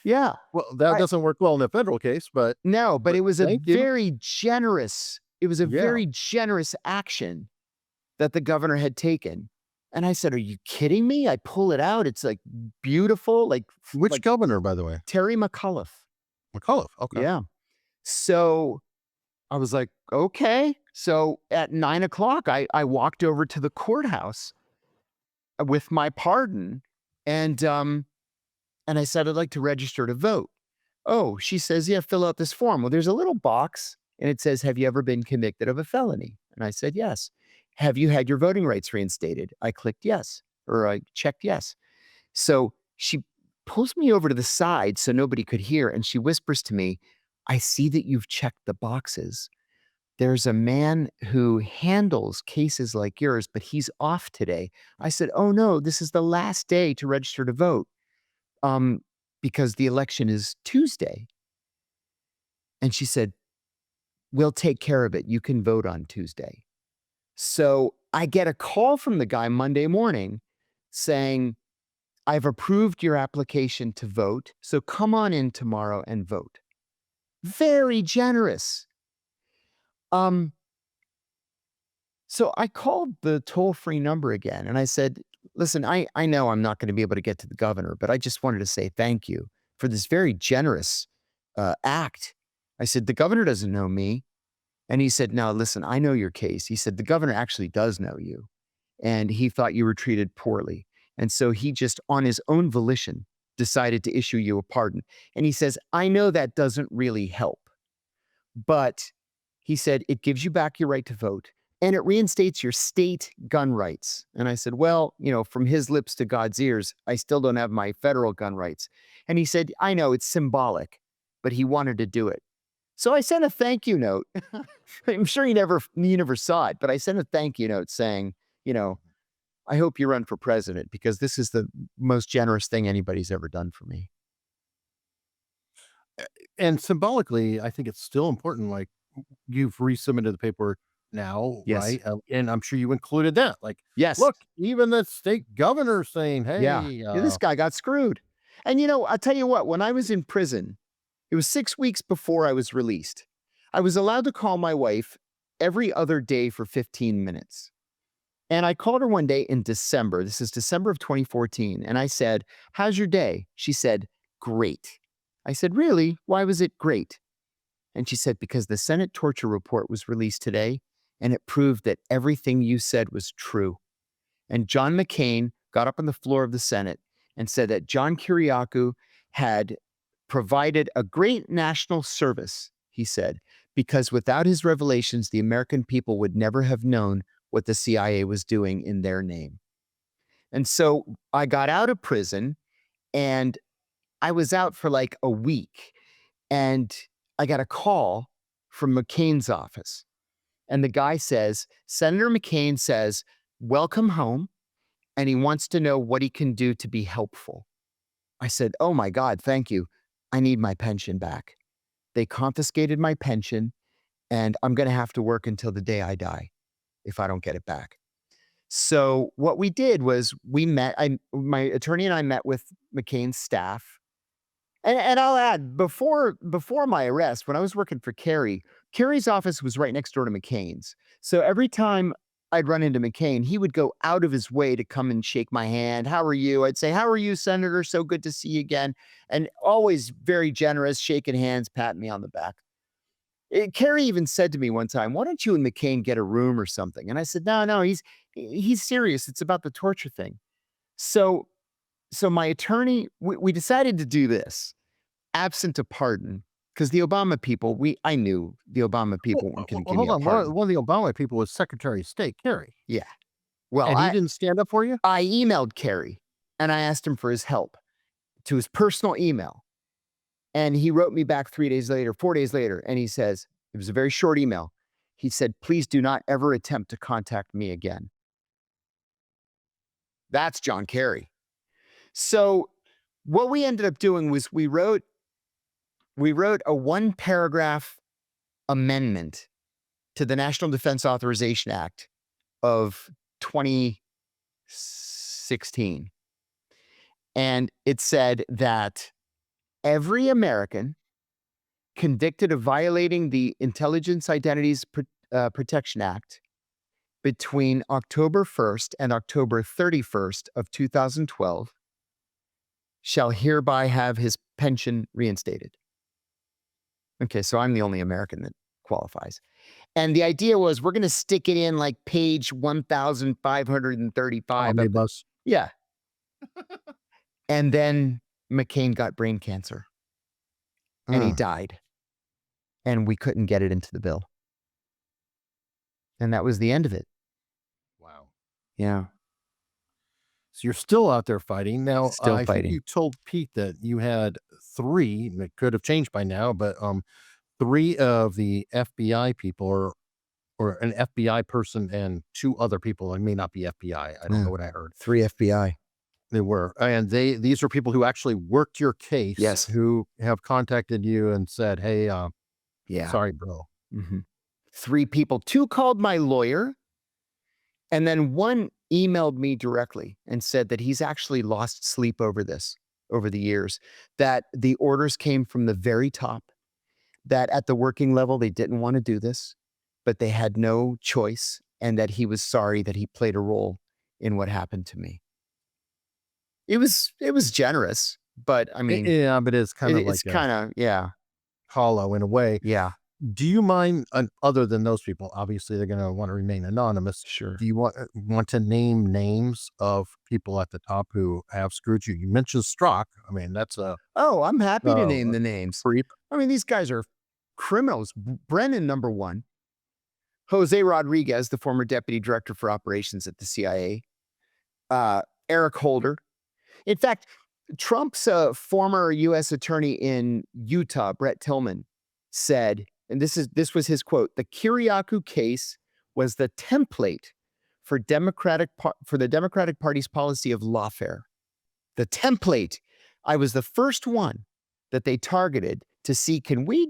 Yeah. well, that doesn't work well in a federal case, but No, but it was a thank you. very generous, very generous action that the governor had taken. And I said, are you kidding me? I pull it out. It's like beautiful, like Which governor, by the way? Terry McAuliffe. McAuliffe. Okay. Yeah. So I was like, okay. So at 9 o'clock, I walked over to the courthouse with my pardon, and I said, I'd like to register to vote. Oh, she says, yeah, fill out this form. Well, there's a little box, and it says, have you ever been convicted of a felony? And I said, yes. Have you had your voting rights reinstated? I clicked yes, or I checked yes. So she pulls me over to the side so nobody could hear, and she whispers to me, I see that you've checked the boxes. There's a man who handles cases like yours, but he's off today. I said, oh no, this is the last day to register to vote, because the election is Tuesday. And she said, we'll take care of it. You can vote on Tuesday. So I get a call from the guy Monday morning saying, I've approved your application to vote, so come on in tomorrow and vote. Very generous. So I called the toll-free number again, and I said, listen, I know I'm not going to be able to get to the governor, but I just wanted to say thank you for this very generous act. I said, the governor doesn't know me. And he said, no, listen, I know your case. He said, the governor actually does know you, and he thought you were treated poorly. And so he just, on his own volition, decided to issue you a pardon. And he says, I know that doesn't really help, but he said, it gives you back your right to vote, and it reinstates your state gun rights. And I said, well, from his lips to God's ears, I still don't have my federal gun rights. And he said, I know it's symbolic, but he wanted to do it. So I sent a thank you note. I'm sure you never saw it, but I sent a thank you note saying, I hope you run for president, because this is the most generous thing anybody's ever done for me. And symbolically, I think it's still important. Like, you've resubmitted the paperwork now, Yes. right? And I'm sure you included that. Like, Yes. look, even the state governor saying, hey, Yeah, this guy got screwed. And I'll tell you what, when I was in prison, it was 6 weeks before I was released. I was allowed to call my wife every other day for 15 minutes. And I called her one day in December. This is December of 2014. And I said, how's your day? She said, great. I said, really? Why was it great? And she said, because the Senate torture report was released today, and it proved that everything you said was true. And John McCain got up on the floor of the Senate and said that John Kiriakou had provided a great national service, he said, because without his revelations, the American people would never have known what the CIA was doing in their name. And so I got out of prison, and I was out for like a week, and I got a call from McCain's office. And the guy says, Senator McCain says, welcome home, and he wants to know what he can do to be helpful. I said, oh my God, thank you. I need my pension back. They confiscated my pension, and I'm going to have to work until the day I die if I don't get it back. So what we did was we met, my attorney and I met with McCain's staff. And I'll add, before my arrest, when I was working for Kerry's office was right next door to McCain's. So every time I'd run into McCain, he would go out of his way to come and shake my hand. How are you? I'd say, how are you, Senator? So good to see you again. And always very generous, shaking hands, patting me on the back. Kerry even said to me one time, why don't you and McCain get a room or something? And I said, no, he's serious. It's about the torture thing. So my attorney, we decided to do this, absent a pardon, because the Obama people, I knew the Obama people weren't going to give me a pardon. One of the Obama people was Secretary of State, Kerry. Yeah. Well, and he didn't stand up for you? I emailed Kerry, and I asked him for his help to his personal email. And he wrote me back 4 days later, and he says, it was a very short email. He said, please do not ever attempt to contact me again. That's John Kerry. So what we ended up doing was we wrote a 1-paragraph amendment to the National Defense Authorization Act of 2016. And it said that every American convicted of violating the Intelligence Identities Protection Act between October 1st and October 31st of 2012 shall hereby have his pension reinstated. Okay, so I'm the only American that qualifies. And the idea was we're going to stick it in like page 1,535. Omnibus. Yeah. And then McCain got brain cancer. And he died. And we couldn't get it into the bill. And that was the end of it. Wow. Yeah. So you're still out there fighting. Now, Still I fighting. think you told Pete that you had 3, and it could have changed by now, but 3 of the FBI people or an FBI person and 2 other people. It may not be FBI. I don't know what I heard. 3 FBI. They were. And these are people who actually worked your case. Yes. Who have contacted you and said, hey, Yeah. sorry, bro. Mm-hmm. 3 people. 2 called my lawyer. And then 1 emailed me directly and said that he's actually lost sleep over this, over the years, that the orders came from the very top, that at the working level, they didn't want to do this, but they had no choice, and that he was sorry that he played a role in what happened to me. It was generous, but I mean, Yeah, but it's kind of it's kind of, yeah. hollow in a way. Yeah. Do you mind, other than those people, obviously they're going to want to remain anonymous. Sure. Do you want to name names of people at the top who have screwed you? You mentioned Strzok. I mean, that's a... Oh, I'm happy to name the names. Creep. I mean, these guys are criminals. Brennan, number 1. Jose Rodriguez, the former deputy director for operations at the CIA. Eric Holder. In fact, Trump's former U.S. attorney in Utah, Brett Tillman, said, and this was his quote, the Kiriakou case was the template for the Democratic Party's policy of lawfare. The template. I was the first one that they targeted to see, can we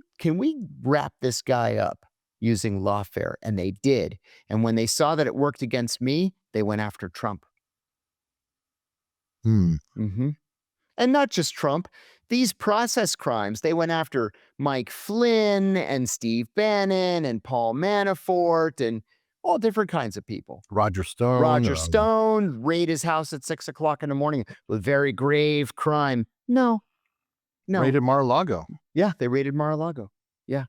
wrap this guy up using lawfare? And they did. And when they saw that it worked against me, they went after Trump. Mm-hmm. And not just Trump. These process crimes, they went after Mike Flynn and Steve Bannon and Paul Manafort and all different kinds of people. Roger Stone. Roger Stone, raid his house at 6 o'clock in the morning with very grave crime. No. Raided Mar-a-Lago. Yeah, they raided Mar-a-Lago. Yeah.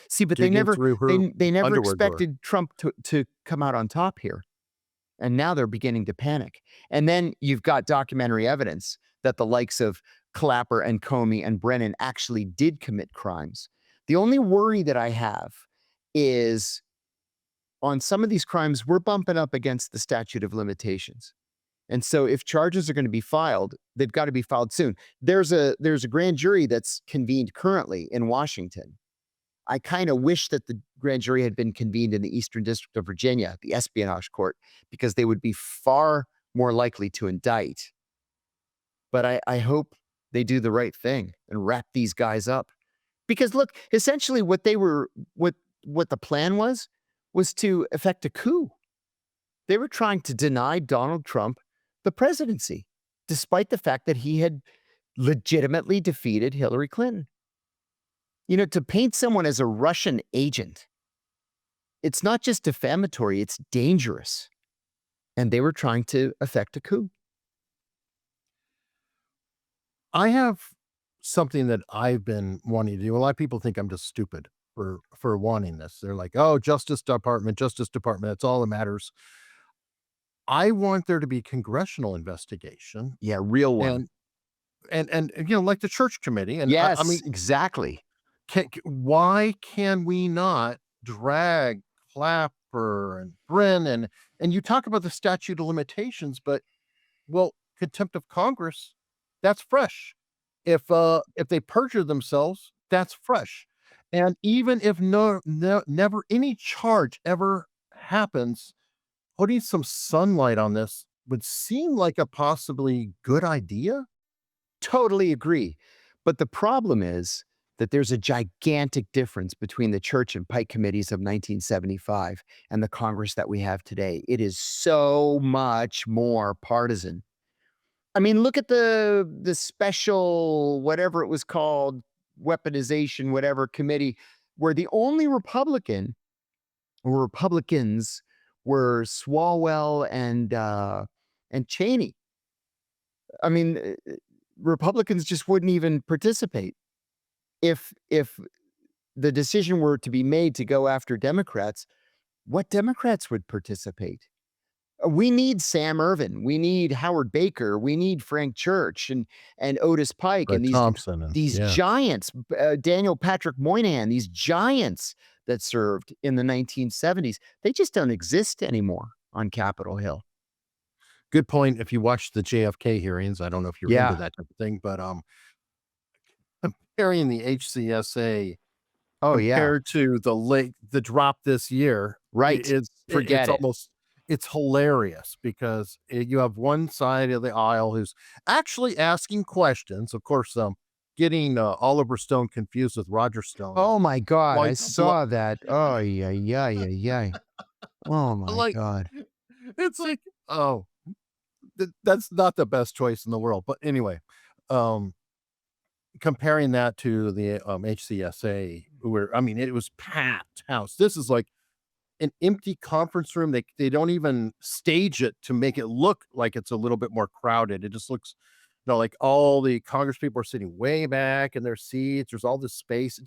See, but they Digging never through her they never underwear drawer. expected Trump to come out on top here. And now they're beginning to panic. And then you've got documentary evidence that the likes of Clapper and Comey and Brennan actually did commit crimes. The only worry that I have is on some of these crimes, we're bumping up against the statute of limitations. And so if charges are going to be filed, they've got to be filed soon. There's a grand jury that's convened currently in Washington. I kind of wish that the grand jury had been convened in the Eastern District of Virginia, the espionage court, because they would be far more likely to indict. But I hope they do the right thing and wrap these guys up. Because look, essentially what the plan was to effect a coup. They were trying to deny Donald Trump the presidency, despite the fact that he had legitimately defeated Hillary Clinton. You know, to paint someone as a Russian agent, it's not just defamatory, it's dangerous. And they were trying to effect a coup. I have something that I've been wanting to do. A lot of people think I'm just stupid for wanting this. They're like, oh, Justice Department, that's all that matters. I want there to be congressional investigation. Yeah, real one. And like the church committee. And yes, I mean, exactly. Why can we not drag Clapper and Brennan? And you talk about the statute of limitations, but contempt of Congress, that's fresh. If they perjure themselves, that's fresh. And even if never any charge ever happens, putting some sunlight on this would seem like a possibly good idea. Totally agree. But the problem is that there's a gigantic difference between the church and Pike committees of 1975 and the Congress that we have today. It is so much more partisan. I mean, look at the special, whatever it was called, weaponization, whatever committee, where the only Republicans were Swalwell and Cheney. I mean, Republicans just wouldn't even participate. If the decision were to be made to go after Democrats, what Democrats would participate? We need Sam Ervin. We need Howard Baker. We need Frank Church and Otis Pike Brett and Thompson these giants, Daniel Patrick Moynihan, these giants that served in the 1970s. They just don't exist anymore on Capitol Hill. Good point. If you watch the JFK hearings, I don't know if you're into that type of thing, but comparing the HCSA compared to the drop this year, right? It's hilarious because you have one side of the aisle who's actually asking questions. Of course, getting Oliver Stone confused with Roger Stone. Oh my God, I saw that. Oh yeah. Oh my God. It's like, oh, that's not the best choice in the world. But anyway, comparing that to the HCSA, where it was packed house. This is like an empty conference room. They don't even stage it to make it look like it's a little bit more crowded. It just looks, like all the Congress people are sitting way back in their seats. There's all this space.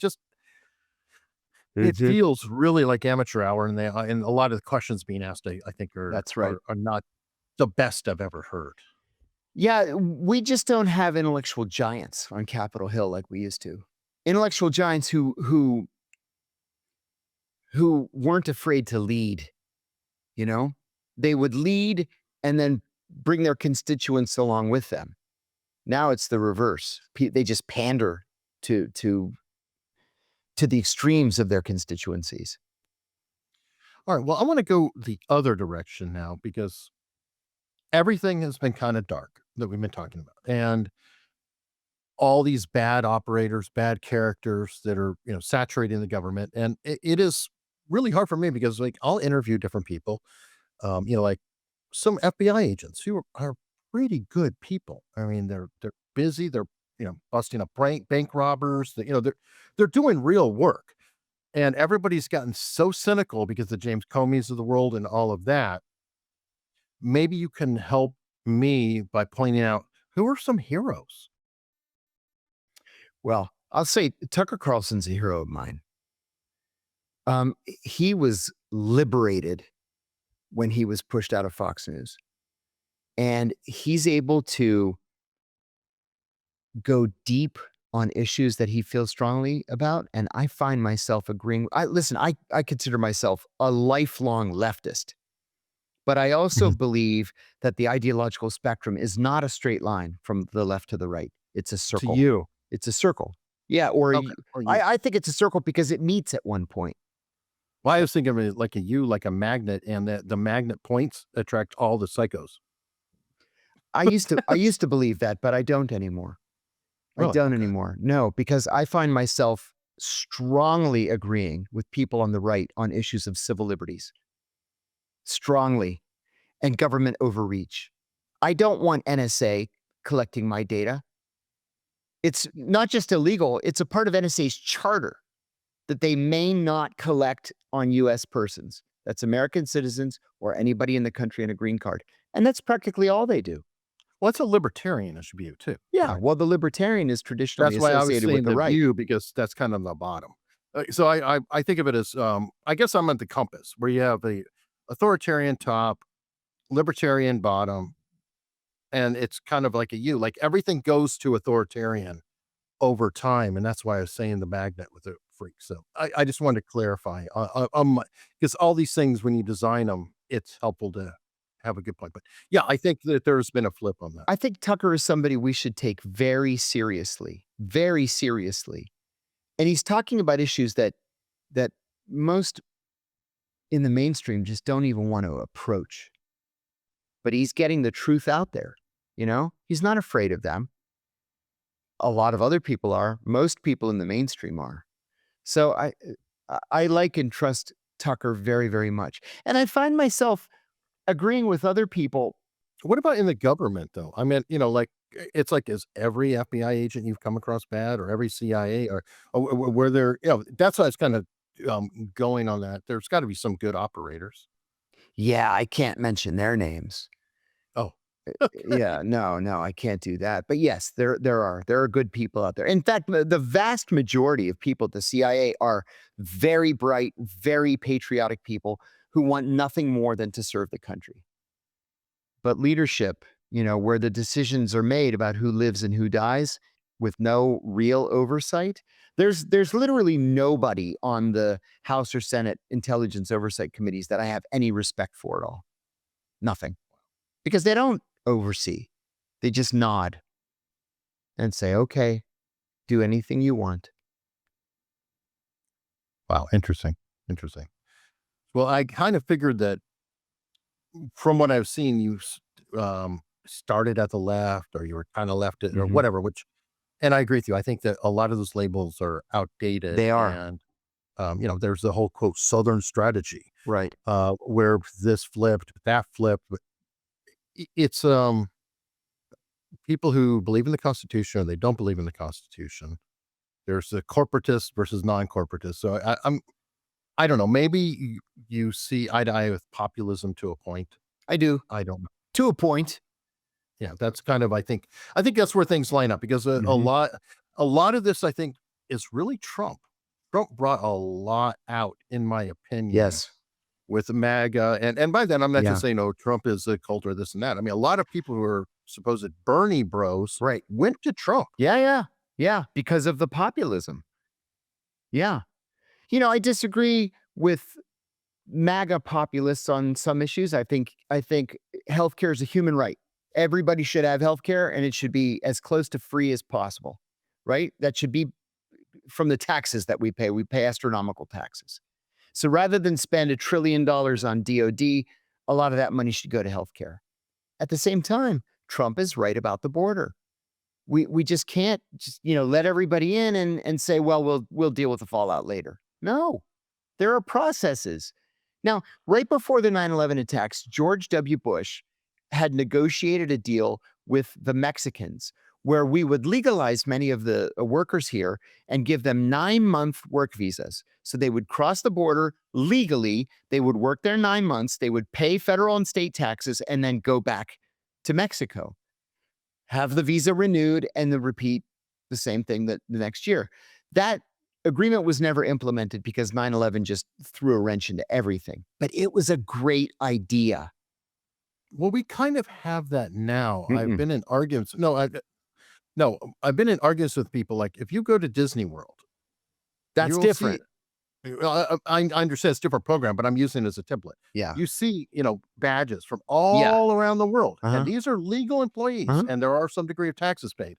It feels really like amateur hour, and a lot of the questions being asked, I think are not the best I've ever heard. Yeah, we just don't have intellectual giants on Capitol Hill like we used to. Intellectual giants who weren't afraid to lead. They would lead and then bring their constituents along with them. Now it's the reverse. They just pander to the extremes of their constituencies. All right. Well, I want to go the other direction now because everything has been kind of dark that we've been talking about, and all these bad operators, bad characters that are, saturating the government. And it is really hard for me because I'll interview different people, like some FBI agents who are pretty good people. I mean, they're busy. They're busting up bank robbers. They're doing real work, and everybody's gotten so cynical because the James Comeys of the world and all of that. Maybe you can help me by pointing out who are some heroes. Well, I'll say Tucker Carlson's a hero of mine. He was liberated when he was pushed out of Fox News. And he's able to go deep on issues that he feels strongly about. And I find myself agreeing. I consider myself a lifelong leftist. But I also believe that the ideological spectrum is not a straight line from the left to the right. It's a circle. To you. It's a circle. Yeah, Okay. Or you. I think it's a circle because it meets at one point. Well, I was thinking of it like a U, like a magnet, and the magnet points attract all the psychos. I used to believe that, but I don't anymore. Really? I don't anymore. No, because I find myself strongly agreeing with people on the right on issues of civil liberties. Strongly. And government overreach. I don't want NSA collecting my data. It's not just illegal, it's a part of NSA's charter that they may not collect on U.S. persons. That's American citizens or anybody in the country on a green card. And that's practically all they do. Well, it's a libertarianish view too. Yeah, well, the libertarian is traditionally That's why I was associated saying with the right. view, because that's kind of the bottom. So I think of it as I guess I'm at the compass where you have the authoritarian top, libertarian bottom, and it's kind of like a U. Like everything goes to authoritarian over time, and that's why I was saying the magnet with the freak. So I just wanted to clarify, because all these things when you design them, it's helpful to have a good point. But yeah, I think that there's been a flip on that. I think Tucker is somebody we should take very seriously, very seriously. And he's talking about issues that most in the mainstream just don't even want to approach. But he's getting the truth out there, He's not afraid of them. A lot of other people are. Most people in the mainstream are. So I like and trust Tucker very, very much. And I find myself agreeing with other people. What about in the government though? I mean, like it's like, is every FBI agent you've come across bad, or every CIA, or where there, that's why it's kind of going on that. There's got to be some good operators. Yeah, I can't mention their names. Oh, yeah, no, I can't do that. But yes, there are good people out there. In fact, the vast majority of people at the CIA are very bright, very patriotic people who want nothing more than to serve the country. But leadership, where the decisions are made about who lives and who dies with no real oversight, there's literally nobody on the House or Senate Intelligence Oversight Committees that I have any respect for at all. Nothing. Because they don't oversee. They just nod and say, okay, do anything you want. Wow. Interesting. Well, I kind of figured that from what I've seen, you started at the left, or you were kind of left or whatever, and I agree with you. I think that a lot of those labels are outdated. They are. And, there's the whole quote, Southern strategy, Right. where this flipped, that flipped. But it's people who believe in the Constitution or they don't believe in the Constitution. There's the corporatist versus non-corporatist. So I don't know. Maybe you see eye to eye with populism to a point. I do. I don't know. To a point. Yeah, that's kind of, I think that's where things line up, because a lot of this, I think, is really Trump. Trump brought a lot out, in my opinion. Yes. With MAGA. And by then, I'm not Yeah. just saying, Trump is a cult or this and that. I mean, a lot of people who are supposed Bernie bros Right. went to Trump. Yeah. Because of the populism. Yeah. I disagree with MAGA populists on some issues. I think healthcare is a human right. Everybody should have healthcare, and it should be as close to free as possible, right? That should be from the taxes that we pay. We pay astronomical taxes. So rather than spend $1 trillion on DOD, a lot of that money should go to healthcare. At the same time, Trump is right about the border. We just can't let everybody in and say, well, we'll deal with the fallout later. No, there are processes. Now, right before the 9/11 attacks, George W. Bush had negotiated a deal with the Mexicans where we would legalize many of the workers here and give them 9-month work visas. So they would cross the border legally, they would work there 9 months, they would pay federal and state taxes, and then go back to Mexico, have the visa renewed, and then repeat the same thing the next year. That agreement was never implemented because 9/11 just threw a wrench into everything. But it was a great idea. Well, we kind of have that now. Mm-mm. I've been in arguments. No, I've been in arguments with people. Like if you go to Disney World, That's you'll different. I understand it's a different program, but I'm using it as a template. Yeah. You see, badges from all around the world, Uh-huh. and these are legal employees, Uh-huh. and there are some degree of taxes paid.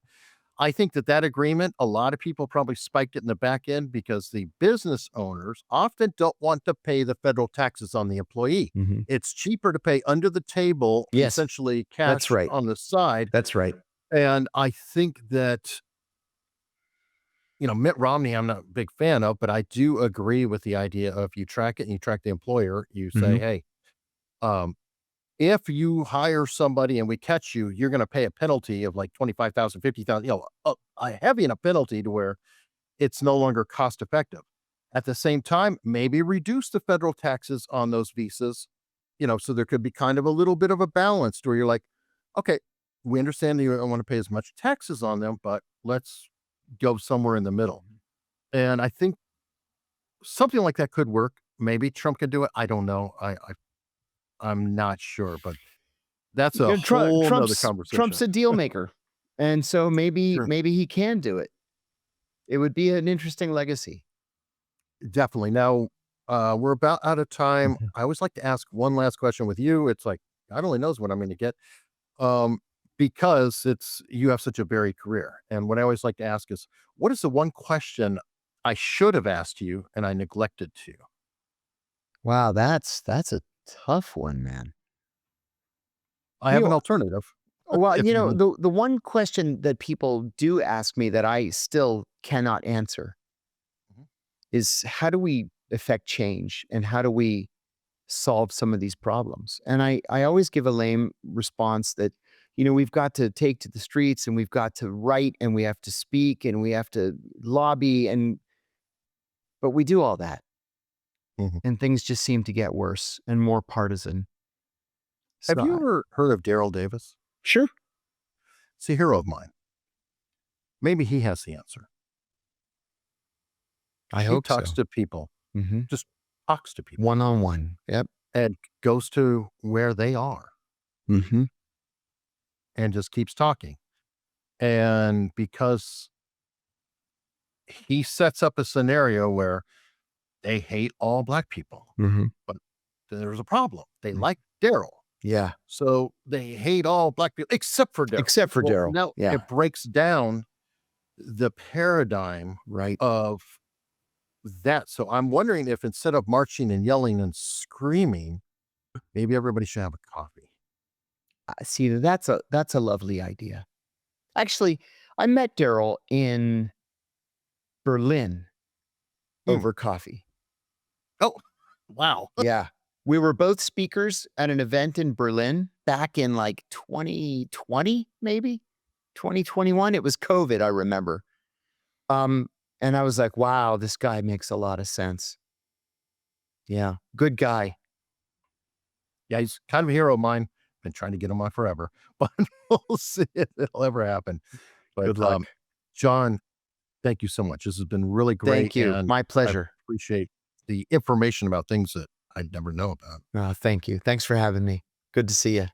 I think that agreement, a lot of people probably spiked it in the back end because the business owners often don't want to pay the federal taxes on the employee. Mhm. It's cheaper to pay under the table, Yes, essentially that's cash right. on the side. That's right. And I think that, Mitt Romney, I'm not a big fan of, but I do agree with the idea of you track it and you track the employer. You say, Mhm. hey, if you hire somebody and we catch you, you're going to pay a penalty of like 25,000, 50,000, a heavy enough penalty to where it's no longer cost effective. At the same time, maybe reduce the federal taxes on those visas, so there could be kind of a little bit of a balance where you're like, okay, we understand that you don't want to pay as much taxes on them, but let's go somewhere in the middle. And I think something like that could work. Maybe Trump could do it. I don't know. I'm not sure, but that's a whole nother conversation. Trump's a deal maker. And so maybe Sure. he can do it. It would be an interesting legacy. Definitely. Now, we're about out of time. Mhm. I always like to ask one last question with you. It's like, God only knows what I'm going to get. Because you have such a varied career. And what I always like to ask is, what is the one question I should have asked you and I neglected to? Wow, that's a tough one, man. I have You an know- alternative. Well, If you want- the one question that people do ask me that I still cannot answer Mhm. is how do we affect change and how do we solve some of these problems? And I always give a lame response that, we've got to take to the streets and we've got to write and we have to speak and we have to lobby but we do all that. Mhm. And things just seem to get worse and more partisan. Have So you ever heard of Daryl Davis? Sure. It's a hero of mine. Maybe he has the answer. I He hope talks so. to people, Mm-hmm. just talks to people One-on-one. Yep. and goes to where they are Mm-hmm. and just keeps talking. And because he sets up a scenario where they hate all black people, Mm-hmm. but there's a problem. They Mm. like Daryl. Yeah. So they hate all black people except for Daryl. Except for Well, Daryl. Now Yeah. it breaks down the paradigm Right. of that. So I'm wondering if instead of marching and yelling and screaming, maybe everybody should have a coffee. See, that's a lovely idea. Actually, I met Daryl in Berlin Hmm. over coffee. Oh, wow. Yeah. We were both speakers at an event in Berlin back in like 2020, maybe 2021. It was COVID, I remember. And I was like, wow, this guy makes a lot of sense. Yeah. Good guy. Yeah, he's kind of a hero of mine. Been trying to get him on forever, but we'll see if it'll ever happen. But Good luck. John, thank you so much. This has been really great. Thank you. And My I pleasure. appreciate the information about things that I never know about. Thank you. Thanks for having me. Good to see you.